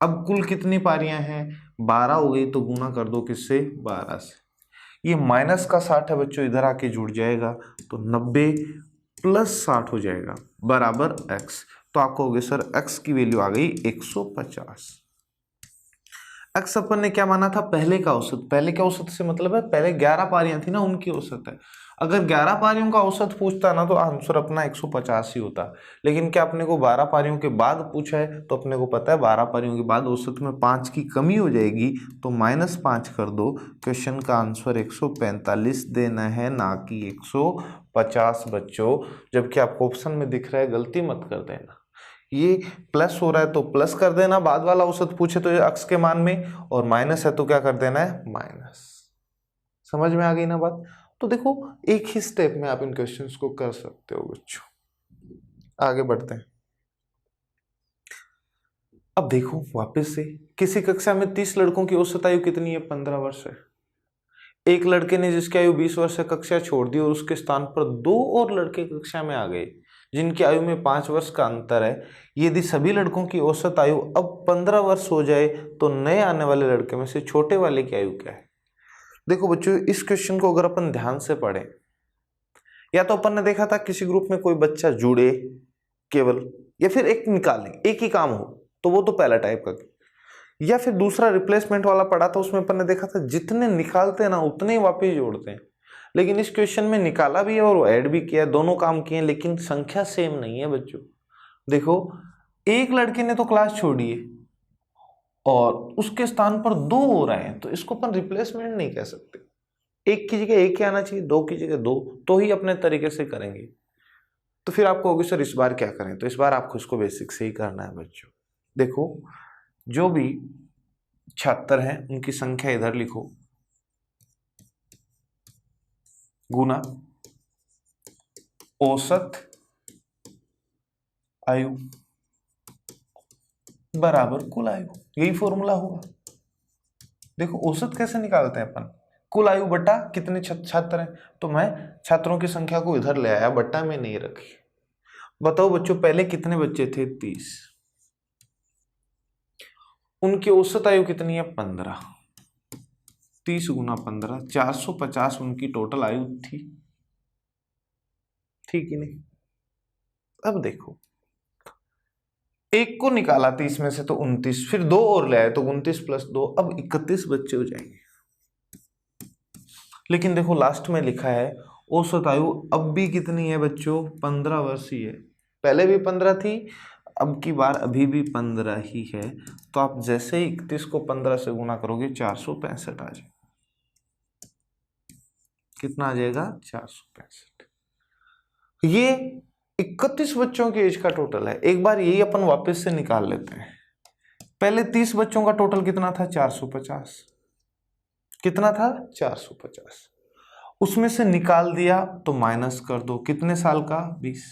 अब कुल कितनी पारियां हैं, 12 हो गई, तो गुना कर दो किससे, 12 से। ये माइनस का 60 है बच्चों, इधर आके जुड़ जाएगा, तो 90 + 60 हो जाएगा बराबर x। तो आप कहोगे सर x की वैल्यू आ गई 150। x अपन ने क्या माना था, पहले का औसत। पहले का औसत से मतलब है पहले 11 पारियां थी ना, उनकी औसत है। अगर 11 पारियों का औसत पूछता ना तो आंसर अपना 150 ही होता। लेकिन क्या अपने को 12 पारियों के बाद पूछा है, तो अपने को पता है 12 पारियों के बाद औसत में 5 की कमी हो जाएगी, तो -5 कर दो। क्वेश्चन का आंसर 145 देना है, ना कि 150 बच्चों। जबकि आपको ऑप्शन में दिख रहा है, गलती मत कर देना। ये प्लस हो रहा है तो प्लस कर देना, बाद वाला औसत पूछे तो ये अक्स के मान में, और माइनस है तो क्या कर देना है, माइनस। समझ में आ गई ना बात। तो देखो एक ही स्टेप में आप इन क्वेश्चंस को कर सकते हो बच्चों। आगे बढ़ते हैं। अब देखो वापस से, किसी कक्षा में 30 लड़कों की औसत आयु कितनी है, 15 वर्ष है। एक लड़के ने जिसकी आयु 20 वर्ष है कक्षा छोड़ दी, और उसके स्थान पर 2 और लड़के कक्षा में आ गए जिनकी आयु में 5 वर्ष का अंतर है। यदि सभी लड़कों की औसत आयु अब 15 वर्ष हो जाए, तो नए आने वाले लड़के में से छोटे वाले की आयु क्या है। देखो बच्चों इस क्वेश्चन को अगर अपन ध्यान से पढ़ें, या तो अपन ने देखा था किसी ग्रुप में कोई बच्चा जुड़े केवल, या फिर एक निकालें, एक ही काम हो, तो वो तो पहला टाइप का। या फिर दूसरा रिप्लेसमेंट वाला पढ़ा था, उसमें अपन ने देखा था जितने निकालते हैं ना उतने ही वापस जोड़ते हैं। लेकिन इस क्वेश्चन में निकाला भी है और ऐड भी किया है, दोनों काम किए, लेकिन संख्या सेम नहीं है बच्चों। देखो एक लड़के ने तो क्लास छोड़ी है और उसके स्थान पर 2 हो रहे हैं, तो इसको अपन रिप्लेसमेंट नहीं कह सकते। एक की जगह एक ही आना चाहिए, 2 की जगह 2, तो ही अपने तरीके से करेंगे। तो फिर आपको होगी सर इस बार क्या करें, तो इस बार आपको इसको बेसिक से ही करना है बच्चों। देखो जो भी छात्र हैं उनकी संख्या इधर लिखो, गुना औसत आयु बराबर कुल आयु, यही फॉर्मूला होगा। देखो औसत कैसे निकालते हैं अपन, कुल आयु बटा कितने छात्र हैं। तो मैं छात्रों की संख्या को इधर ले आया, बट्टा में नहीं रखी, बताओ बच्चों, पहले कितने बच्चे थे? 30। उनकी औसत आयु कितनी है? 15। 30 गुना 15, 450 उनकी टोटल आयु थी, ठीक ही नहीं? अब देखो, एक को निकाला 30 में से तो 29, फिर दो और ले आए तो 29 प्लस 2, अब 31 बच्चे हो जाएंगे। लेकिन देखो लास्ट में लिखा है औसत आयु अब भी कितनी है बच्चों? 15 वर्ष ही है। पहले भी 15 थी, अब की बार अभी भी 15 ही है। तो आप जैसे ही 31 को 15 से गुना करोगे 465 आ जाएगा। कितना आ जाएगा? 465। ये 31 बच्चों की एज का टोटल है। एक बार यही अपन वापस से निकाल लेते हैं। पहले 30 बच्चों का टोटल कितना था? 450। कितना था? 450। उसमें से निकाल दिया तो माइनस कर दो, कितने साल का? 20।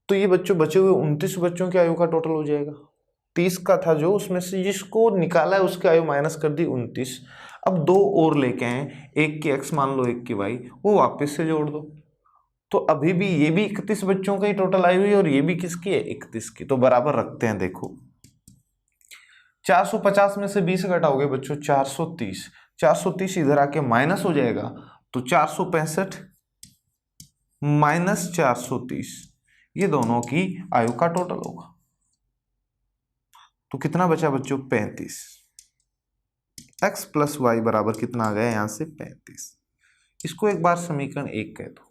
तो ये बच्चों बचे हुए 29 बच्चों की आयु का टोटल हो जाएगा। 30 का था जो, उसमें से जिसको निकाला है उसकी आयु माइनस कर दी 29। अब दो और लेके आए, एक की x मान लो, एक की y, वो वापस से जोड़ दो। तो अभी भी ये भी 31 बच्चों का ही टोटल आई हुई है और ये भी किसकी है? 31 की। तो बराबर रखते हैं। देखो 450 में से 20 घटाओगे बच्चों 430, 430 इधर आके माइनस हो जाएगा, तो 465 माइनस 430, ये दोनों की आयु का टोटल होगा। तो कितना बचा बच्चों? 35। x प्लस वाई बराबर कितना आ गया? यहां से 35। इसको एक बार समीकरण 1 कह दो।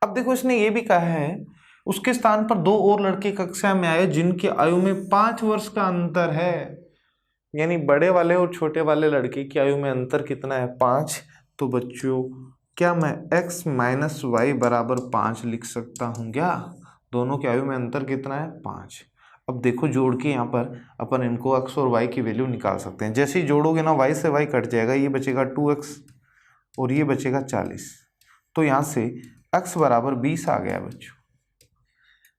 अब देखो इसने ये भी कहा है उसके स्थान पर दो और लड़के कक्षा में आए जिनकी आयु में 5 वर्ष का अंतर है। यानी बड़े वाले और छोटे वाले लड़के की आयु में अंतर कितना है? 5। तो बच्चों क्या मैं x माइनस वाई बराबर 5 लिख सकता हूं क्या? दोनों की आयु में अंतर कितना है? 5। अब देखो जोड़ के यहाँ पर अपन इनको x और y की वैल्यू निकाल सकते हैं। जैसे ही जोड़ोगे ना y से y कट जाएगा, ये बचेगा 2x और ये बचेगा 40। तो यहाँ से x बराबर 20 आ गया बच्चों।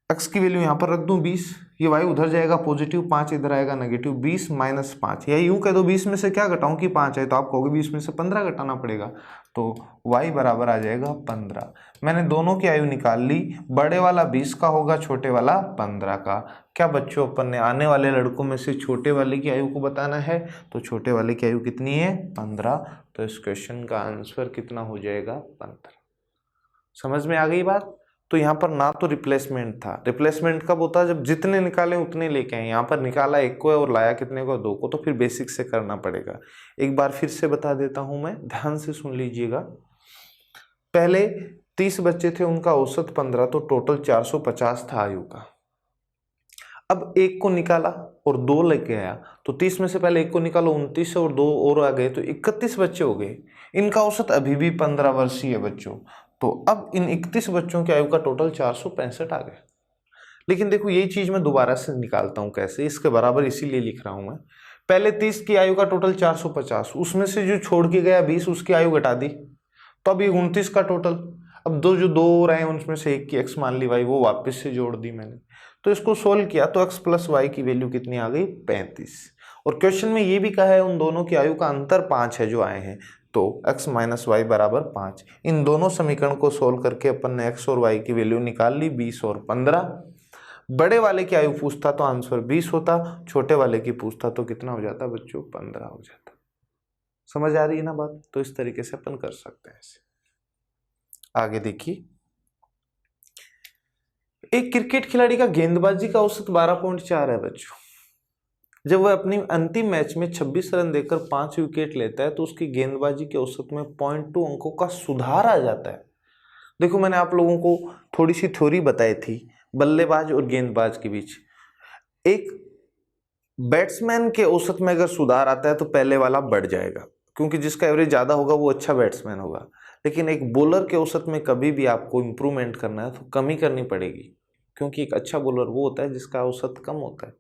x की वैल्यू यहाँ पर रख दूं 20, ये y उधर जाएगा पॉजिटिव, 5 इधर आएगा नेगेटिव, 20 माइनस 5, या यूं कह दो 20 में से क्या घटाऊं कि 5 है, तो आप कहोगे 20 में से 15 घटाना पड़ेगा, तो y बराबर आ जाएगा 15। मैंने दोनों की आयु निकाल ली, बड़े वाला 20 का होगा, छोटे वाला 15 का। क्या बच्चों अपन ने आने वाले लड़कों में से छोटे वाले की आयु को बताना है, तो छोटे वाले की आयु कितनी है? 15। तो इस क्वेश्चन का आंसर कितना हो जाएगा? 15। समझ में आ गई बात? तो यहाँ पर ना तो रिप्लेसमेंट था, रिप्लेसमेंट कब होता है? जब जितने निकाले उतने लेके आए। यहाँ पर निकाला एक को है और लाया कितने को? 2 को। तो फिर बेसिक से करना पड़ेगा। एक बार फिर से बता देता हूं मैं, ध्यान से सुन लीजिएगा। पहले 30 बच्चे थे, उनका औसत 15, तो टोटल 450 था आयु का। अब एक को निकाला और 2 लेके आया, तो 30 में से पहले एक को निकालो, 29 और 2 और आ गए, तो 31 बच्चे हो गए। इनका औसत अभी भी 15 वर्ष ही है बच्चों। तो अब इन 31 बच्चों की आयु का टोटल 465 आ गया। लेकिन देखो यही चीज मैं दोबारा से निकालता हूं कैसे, इसके बराबर इसीलिए लिख रहा हूं मैं। पहले 30 की आयु का टोटल 450, उसमें से जो छोड़ के गया 20, उसकी आयु घटा दी, तो अब ये 29 का टोटल। अब दो और आए, उनमें से एक की x मान ली y, वो वापस से जोड़ दी मैंने। तो इसको सोल्व किया तो x प्लस वाई की वैल्यू कितनी आ गई? 35। और क्वेश्चन में ये भी कहा है उन दोनों की आयु का अंतर 5 है जो आए हैं, तो x माइनस वाई बराबर 5। इन दोनों समीकरण को सोल्व करके अपन ने x और y की वैल्यू निकाल ली, 20 और 15। बड़े वाले की आयु पूछता तो आंसर 20 होता, छोटे वाले की पूछता तो कितना हो जाता बच्चों? 15 हो जाता। समझ आ रही है ना बात? तो इस तरीके से अपन कर सकते हैं इसे। आगे देखिए, एक क्रिकेट खिलाड़ी का गेंदबाजी का औसत 12.4 है बच्चों। जब वह अपनी अंतिम मैच में 26 रन देकर 5 विकेट लेता है तो उसकी गेंदबाजी के औसत में 0.2 अंकों का सुधार आ जाता है। देखो मैंने आप लोगों को थोड़ी सी थ्योरी बताई थी बल्लेबाज और गेंदबाज के बीच। एक बैट्समैन के औसत में अगर सुधार आता है तो पहले वाला बढ़ जाएगा, क्योंकि जिसका एवरेज ज्यादा होगा वो अच्छा बैट्समैन होगा। लेकिन एक बॉलर के औसत में कभी भी आपको इंप्रूवमेंट करना है तो कमी करनी पड़ेगी, क्योंकि एक अच्छा बॉलर वो होता है जिसका औसत कम होता है।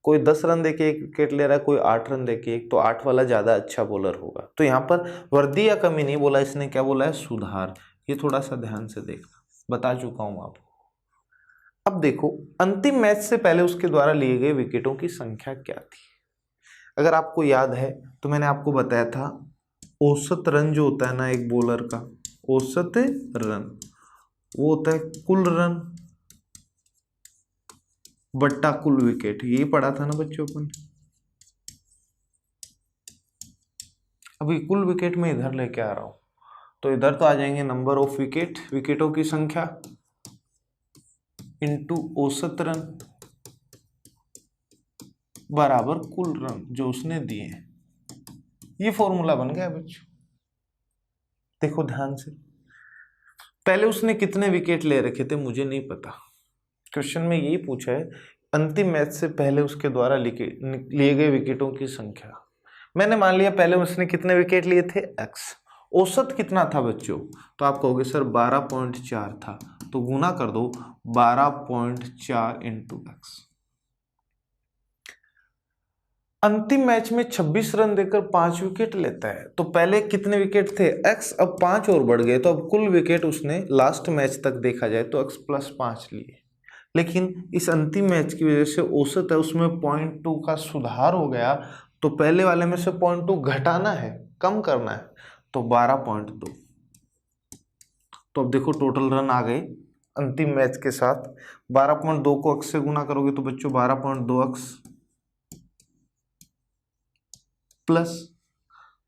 कोई 10 रन देके एक विकेट ले रहा है, कोई 8 रन देके एक, तो 8 वाला ज्यादा अच्छा बॉलर होगा। तो यहाँ पर वृद्धि या कमी नहीं बोला इसने, क्या बोला है? सुधार। ये थोड़ा सा ध्यान से देखना, बता चुका हूं आपको। अब देखो अंतिम मैच से पहले उसके द्वारा लिए गए विकेटों की संख्या क्या थी। अगर आपको याद है तो मैंने आपको बताया था औसत रन जो होता है ना एक बॉलर का, औसत रन वो होता है कुल रन बट्टा कुल विकेट, यही पढ़ा था ना बच्चों अपन। अभी कुल विकेट में इधर लेके आ रहा हूं, तो इधर तो आ जाएंगे नंबर ऑफ विकेट, विकेटों की संख्या इनटू औसत रन बराबर कुल रन जो उसने दिए। ये फॉर्मूला बन गया बच्चों। देखो ध्यान से, पहले उसने कितने विकेट ले रखे थे मुझे नहीं पता, क्वेश्चन में यही पूछा है अंतिम मैच से पहले उसके द्वारा लिए गए विकेटों की संख्या। मैंने मान लिया पहले उसने कितने विकेट लिए थे x, औसत कितना था बच्चों, तो आप कहोगे सर 12.4 था, तो गुना कर दो 12.4 इंटू x। अंतिम मैच में 26 रन देकर 5 विकेट लेता है, तो पहले कितने विकेट थे x, अब 5 और बढ़ गए, तो अब कुल विकेट उसने लास्ट मैच तक देखा जाए तो x प्लस 5 लिए। लेकिन इस अंतिम मैच की वजह से औसत है उसमें 0.2 का सुधार हो गया, तो पहले वाले में से 0.2 घटाना है, कम करना है, तो 12.2। तो अब देखो टोटल रन आ गए अंतिम मैच के साथ। 12.2 को x से गुना करोगे तो बच्चों 12.2x प्लस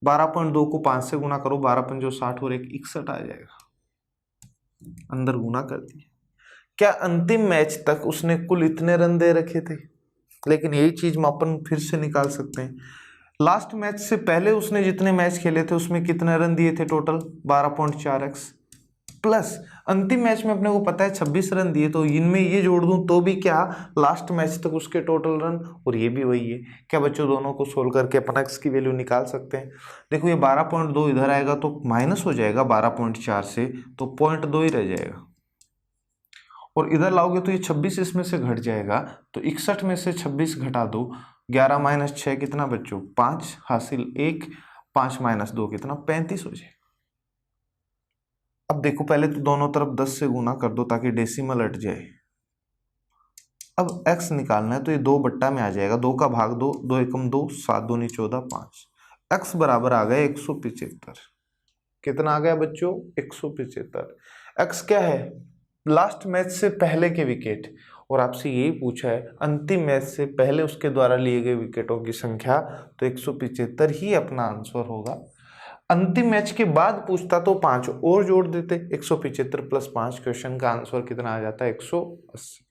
12.2 को 5 से गुना करो, 12 60 और 1 61 आ जाएगा, अंदर गुना कर दिए। क्या अंतिम मैच तक उसने कुल इतने रन दे रखे थे, लेकिन यही चीज हम अपन फिर से निकाल सकते हैं। लास्ट मैच से पहले उसने जितने मैच खेले थे उसमें कितने रन दिए थे टोटल 12.4x प्लस अंतिम मैच में अपने को पता है 26 रन दिए, तो इनमें ये जोड़ दूं तो भी क्या लास्ट मैच तक उसके टोटल रन, और ये भी वही है। क्या बच्चों दोनों को सोल्व करके अपन x की वैल्यू निकाल सकते हैं। देखो ये 12.2 इधर आएगा तो माइनस हो जाएगा 12.4 से, तो 0.2 ही रह जाएगा, और इधर लाओगे तो ये 26 इसमें से घट जाएगा, तो 61 में से 26 घटा दो, 11 माइनस 6 कितना बच्चों 5 हासिल 1, 5 माइनस 2 कितना 35 हो जाएगा। अब देखो पहले तो दोनों तरफ 10 से गुना कर दो ताकि डेसिमल हट जाए। अब x निकालना है तो ये 2 बट्टा में आ जाएगा, 2 का भाग 2, 2 एकम 2, 7 दूनी 14, 5। x बराबर आ गया 175। कितना आ गया बच्चों 175। x क्या है लास्ट मैच से पहले के विकेट, और आपसे यही पूछा है अंतिम मैच से पहले उसके द्वारा लिए गए विकेटों की संख्या, तो 175 ही अपना आंसर होगा। अंतिम मैच के बाद पूछता तो 5 और जोड़ देते, 175 प्लस 5, क्वेश्चन का आंसर कितना आ जाता है 180।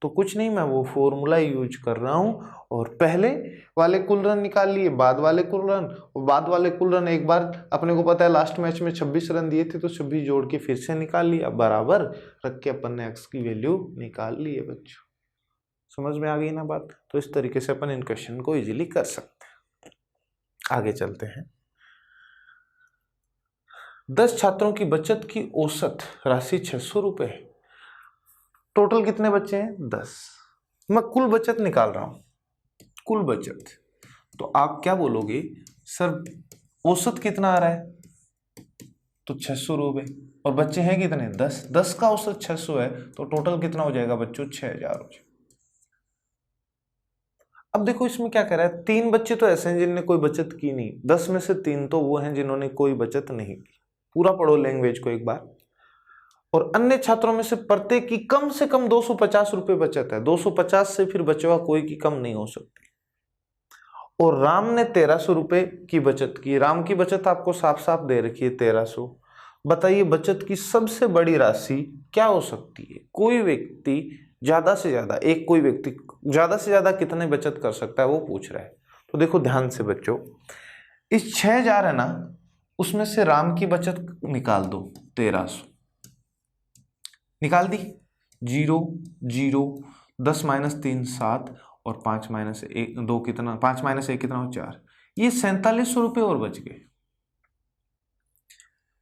तो कुछ नहीं, मैं वो फॉर्मूला यूज कर रहा हूं, और पहले वाले कुल रन निकाल लिए, बाद वाले कुल रन, और बाद वाले कुल रन एक बार अपने को पता है लास्ट मैच में 26 रन दिए थे तो 26 जोड़ के फिर से निकाल लिया, बराबर रख के अपन ने x की वैल्यू निकाल ली है बच्चों। समझ में आ गई ना बात। तो इस तरीके से अपन इन क्वेश्चन को इजीली कर सकते हैं। आगे चलते हैं। 10 छात्रों की बचत की औसत राशि 600 रुपए है। टोटल कितने बच्चे हैं 10, मैं कुल बचत निकाल रहा हूं, कुल बचत। तो आप क्या बोलोगे सर औसत कितना आ रहा है, तो 600 रुपए, और बच्चे हैं कितने 10, 10 का औसत 600 है, तो टोटल कितना हो जाएगा बच्चों 6000 हो जाएगा। अब देखो इसमें क्या कह रहा है, 3 बच्चे तो ऐसे हैं जिन्होंने कोई बचत की नहीं, 10 में से 3 तो वो हैं जिन्होंने कोई बचत नहीं की। पूरा पढ़ो लैंग्वेज को एक बार। और अन्य छात्रों में से प्रत्येक की कम से कम 250 रुपए बचत है, 250 से फिर बचे हुआ कोई की कम नहीं हो सकती। और राम ने 1300 रुपए की बचत की। राम की बचत आपको साफ साफ दे रखी है 1300। बताइए बचत की सबसे बड़ी राशि क्या हो सकती है। कोई व्यक्ति ज्यादा से ज्यादा, एक कोई व्यक्ति ज्यादा से ज्यादा कितने बचत कर सकता है वो पूछ रहा है। तो देखो ध्यान से बच्चों, इस 6000 है ना, उसमें से राम की बचत निकाल दो 1300, निकाल दी। 0 0, 10 माइनस 3 7, और 5 माइनस 1 2 कितना, 5 माइनस 1 कितना हो 4, ये 4700 रुपए और बच गए।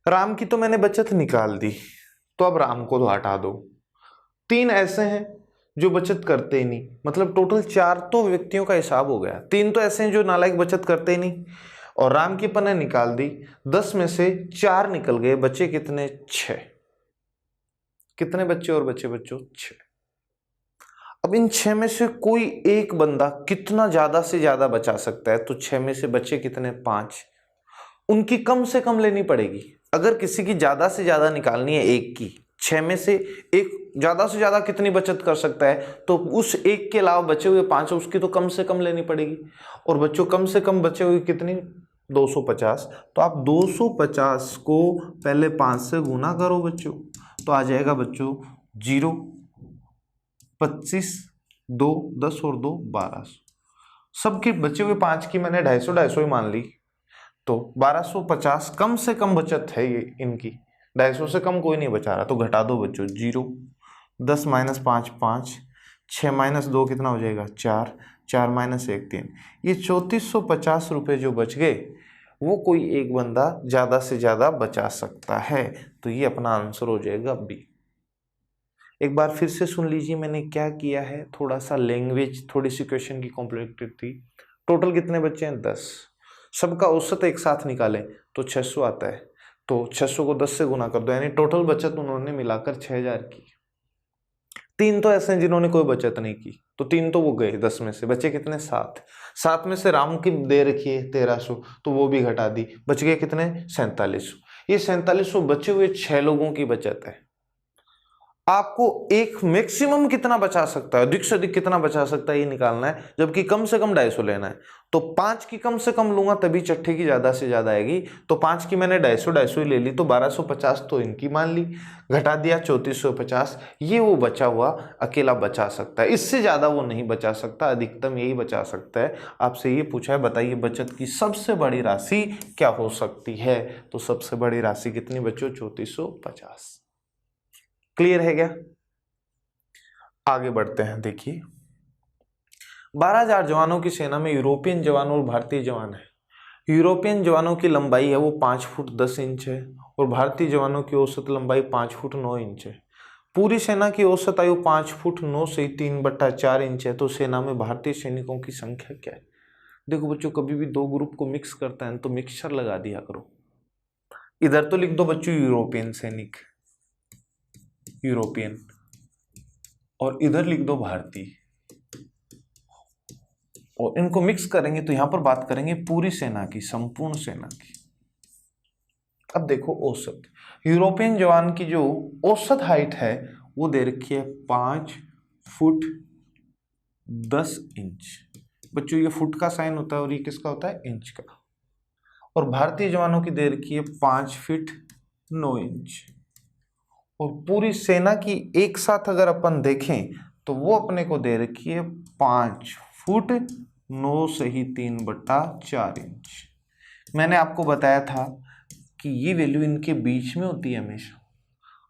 राम की तो मैंने बचत निकाल दी, तो अब राम को तो हटा दो। 3 ऐसे हैं जो बचत करते ही नहीं, मतलब टोटल 4 तो व्यक्तियों का हिसाब हो गया। 3 तो ऐसे हैं जो नालायक बचत करते ही नहीं, और राम की पन्ने निकाल दी। 10 में से 4 निकल गए, बचे कितने 6। कितने बच्चे और बचे बच्चों 6। अब इन 6 में से कोई एक बंदा कितना ज्यादा से ज्यादा बचा सकता है, तो 6 में से बचे कितने 5, उनकी कम से कम लेनी पड़ेगी। अगर किसी की ज्यादा से ज्यादा निकालनी है एक की, 6 में से एक ज्यादा से ज्यादा कितनी बचत कर सकता है, तो उस एक के अलावा बचे हुए 5 उसकी तो कम से कम लेनी पड़ेगी। और बच्चों कम से कम बचे हुए कितनी, 250। तो आप 250 को पहले 5 से गुना करो बच्चों, तो आ जाएगा बच्चों 0, 25, 2, 10 और 2 1200। सबके बचे हुए 5 की मैंने 250 ही मान ली, तो 1250 कम से कम बचत है ये इनकी। 250 से कम कोई नहीं बचा रहा, तो घटा दो बच्चों 0, 10 माइनस 5 5, 6 माइनस 2 कितना हो जाएगा 4, 4 माइनस 1 3। ये 3450 रुपये जो बच गए वो कोई एक बंदा ज़्यादा से ज़्यादा बचा सकता है, तो ये अपना आंसर हो जाएगा बी। एक बार फिर से सुन लीजिए मैंने क्या किया है, थोड़ा सा लैंग्वेज, थोड़ी सी क्वेश्चन की कॉम्प्लेक्सिटी। टोटल कितने बच्चे हैं 10, सबका औसत एक साथ निकालें तो 600 आता है, तो 600 को 10 से गुना कर दो, यानी टोटल बचत उन्होंने मिलाकर 6000 की। 3 तो ऐसे हैं जिन्होंने कोई बचत नहीं की, तो 3 तो वो गए, 10 में से बचे कितने 7। 7 में से राम की दे रखी है 1300, तो वो भी घटा दी, बच गए कितने 4700। ये 4700 बचे हुए 6 लोगों की बचत है। आपको एक मैक्सिमम कितना बचा सकता है, अधिक से अधिक कितना बचा सकता है ये निकालना है, जबकि कम से कम 250 लेना है। तो 5 की कम से कम लूंगा तभी चट्टे की ज्यादा से ज्यादा आएगी, तो 5 की मैंने 250 ही ले ली, तो 1250 तो इनकी मान ली, घटा दिया 3450। ये वो बचा हुआ अकेला बचा सकता है, इससे ज्यादा वो नहीं बचा सकता, अधिकतम यही बचा सकता है। आपसे ये पूछा है बताइए बचत की सबसे बड़ी राशि क्या हो सकती है, तो सबसे बड़ी राशि कितनी बच्चों 3450। क्लियर है क्या? आगे बढ़ते हैं। देखिए 12,000 जवानों की सेना में यूरोपियन जवान और भारतीय जवान है। यूरोपियन जवानों की लंबाई है वो 5 फुट 10 इंच है, और भारतीय जवानों की औसत लंबाई 5 फुट 9 इंच है। पूरी सेना की औसत आयु 5 फुट 9 से 3/4 इंच है, तो सेना में भारतीय सैनिकों की संख्या क्या है? देखो बच्चों, कभी भी दो ग्रुप को मिक्स करता है तो मिक्सचर लगा दिया करो। इधर तो लिख दो बच्चों यूरोपियन सैनिक, यूरोपियन, और इधर लिख दो भारतीय, और इनको मिक्स करेंगे तो यहां पर बात करेंगे पूरी सेना की, संपूर्ण सेना की। अब देखो औसत, यूरोपियन जवान की जो औसत हाइट है वो दे रखी है 5 फुट 10 इंच। बच्चों ये फुट का साइन होता है और ये किसका होता है, इंच का। और भारतीय जवानों की दे रखी है 5 फीट 9 इंच। और पूरी सेना की एक साथ अगर अपन देखें तो वो अपने को दे रखी है 5 फुट 9 से ही 3/4 इंच। मैंने आपको बताया था कि ये वैल्यू इनके बीच में होती है हमेशा,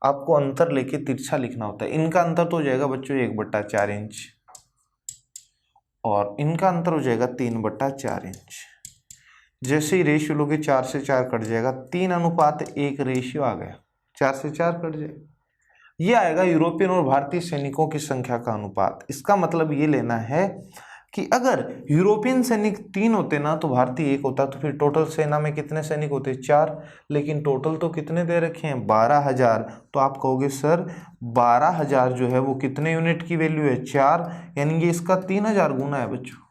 आपको अंतर लेके तिरछा लिखना होता है। इनका अंतर तो हो जाएगा बच्चों 1/4 इंच, और इनका अंतर हो जाएगा 3/4 इंच। जैसे ही रेशियो लोगे 4 से 4 कट जाएगा, 3:1 रेशियो आ गया, 4 से 4 कट जाएगा। ये आएगा यूरोपियन और भारतीय सैनिकों की संख्या का अनुपात। इसका मतलब ये लेना है कि अगर यूरोपियन सैनिक 3 होते ना तो भारतीय 1 होता, तो फिर टोटल सेना में कितने सैनिक होते 4, लेकिन टोटल तो कितने दे रखे हैं 12,000। तो आप कहोगे सर 12,000 जो है वो कितने यूनिट की वैल्यू है 4, यानी ये इसका 3,000 गुना है बच्चों।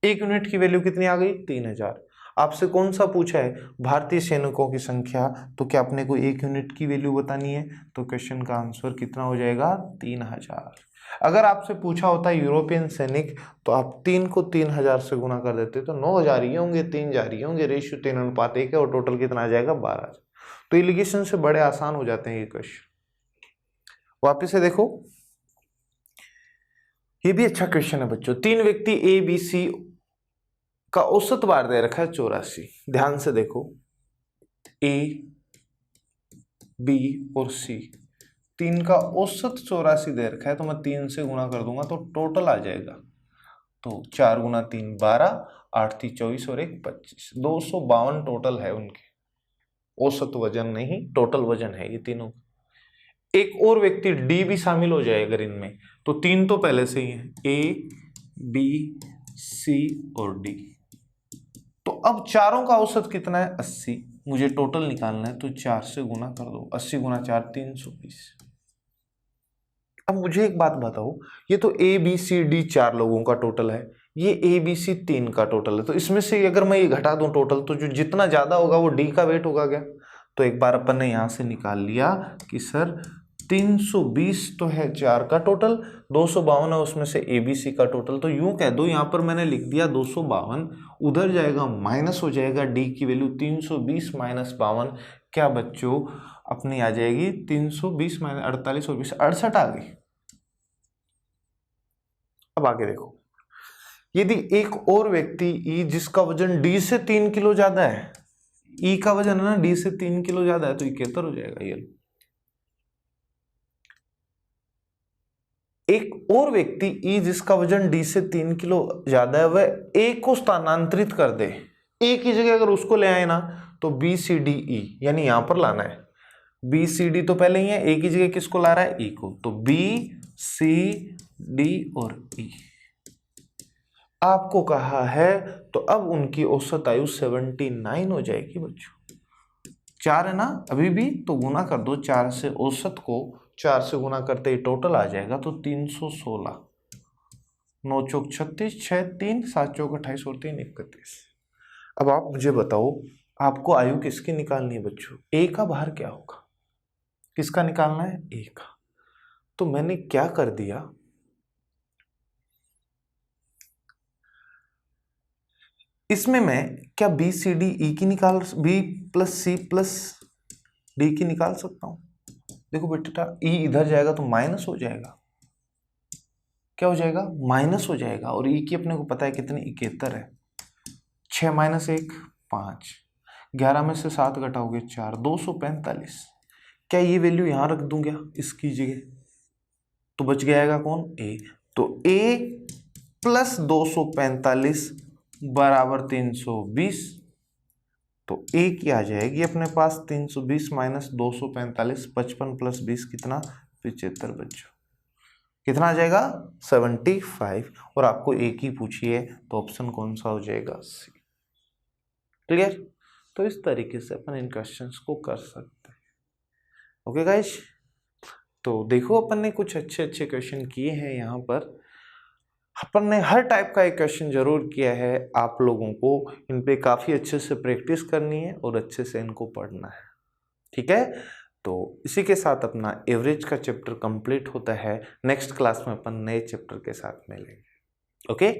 एक यूनिट की वैल्यू कितनी आ गई 3,000। आपसे कौन सा पूछा है, भारतीय सैनिकों की संख्या, तो क्या अपने को एक यूनिट की वैल्यू बतानी है, तो क्वेश्चन का आंसर कितना हो जाएगा 3,000। अगर आपसे पूछा होता है यूरोपियन सैनिक, तो आप 3 को 3,000 से गुना कर देते तो 9,000 ही होंगे, 3 जा रही होंगे, रेशियो 3:1 है, और टोटल कितना आ जाएगा 12,000। तो इलिगेशन से बड़े आसान हो जाते हैं ये क्वेश्चन। वापिस से देखो, ये भी अच्छा क्वेश्चन है बच्चों। 3 व्यक्ति ए बी सी का औसत बार दे रखा है 84। ध्यान से देखो, ए बी और सी, 3 का औसत 84 दे रखा है, तो मैं 3 से गुना कर दूंगा तो टोटल आ जाएगा। तो 4 गुना 3 12, 8 3 24 और 1 25, 252 टोटल है उनके। औसत वजन नहीं, टोटल वजन है ये तीनों। एक और व्यक्ति डी भी शामिल हो जाए अगर इनमें, तो 3 तो पहले से ही है, ए बी सी और डी। तो अब चारों का औसत कितना है 80, मुझे टोटल निकालना है, तो 4 से गुना कर दो, 80 गुना 4 320। अब मुझे एक बात बताओ, ये तो ए बी सी डी 4 लोगों का टोटल है, ये ए बी सी 3 का टोटल है, तो इसमें से अगर मैं ये घटा दूं टोटल, तो जो जितना ज्यादा होगा वो डी का वेट होगा क्या? तो एक बार अपन ने यहां से निकाल लिया कि सर 320 तो है 4 का टोटल, 252 है उसमें से ABC का टोटल। तो यूं कह दो, यहां पर मैंने लिख दिया 252, उधर जाएगा माइनस हो जाएगा D की वैल्यू 320 माइनस 52, क्या बच्चों अपनी आ जाएगी 320 माइनस 48 और 20 68 आ गई। अब आगे देखो, यदि एक और व्यक्ति E जिसका वजन D से 3 किलो ज्यादा है, E का वजन है ना D से 3 किलो ज्यादा है, तो 71 हो जाएगा ये। एक और व्यक्ति E जिसका वजन D से 3 किलो ज्यादा है, वह A को स्थानांतरित कर दे, A की जगह अगर उसको ले आए ना तो BCDE, यानी यहां पर लाना है। BCD तो पहले ही है, A की जगह किसको ला रहा है E को, तो BCD और E आपको कहा है। तो अब उनकी औसत आयु 79 हो जाएगी बच्चों। 4 है ना अभी भी, तो गुना कर दो 4 से, औसत को 4 से गुना करते ही टोटल आ जाएगा, तो 316, 9 चौक 36, 6 3, 7 चौक 28 और 3 31। अब आप मुझे बताओ, आपको आयु किसकी निकालनी है बच्चों? A का भार क्या होगा? किसका निकालना है? A का। तो मैंने क्या कर दिया, इसमें मैं क्या BCDE की निकाल, B plus C plus D की निकाल सकता हूं? देखो बेटा, E इधर जाएगा तो माइनस हो जाएगा, क्या हो जाएगा? माइनस हो जाएगा। और E की अपने को पता है कितनी, 71 है। 6 माइनस 1 5, 11 में से 7 घटाओगे 4, 245। क्या ये वैल्यू यहां रख दूं क्या इसकी जगह, तो बच जाएगा कौन? A। तो A प्लस 245 बराबर 320। तो A की आ जाएगी अपने पास 320 माइनस 245, 55 प्लस 20 कितना? 75 बच्चों। कितना आ जाएगा? 75। और आपको A की पूछी है, तो ऑप्शन कौन सा हो जाएगा? C। क्लियर? तो इस तरीके से अपन इन क्वेश्चंस को कर सकते हैं। ओके गाइस, तो देखो अपन ने कुछ अच्छे अच्छे क्वेश्चन किए हैं यहाँ पर। अपन ने हर टाइप का एक क्वेश्चन जरूर किया है, आप लोगों को इन पे काफ़ी अच्छे से प्रैक्टिस करनी है और अच्छे से इनको पढ़ना है, ठीक है? तो इसी के साथ अपना एवरेज का चैप्टर कंप्लीट होता है। नेक्स्ट क्लास में अपन नए चैप्टर के साथ मिलेंगे। ओके।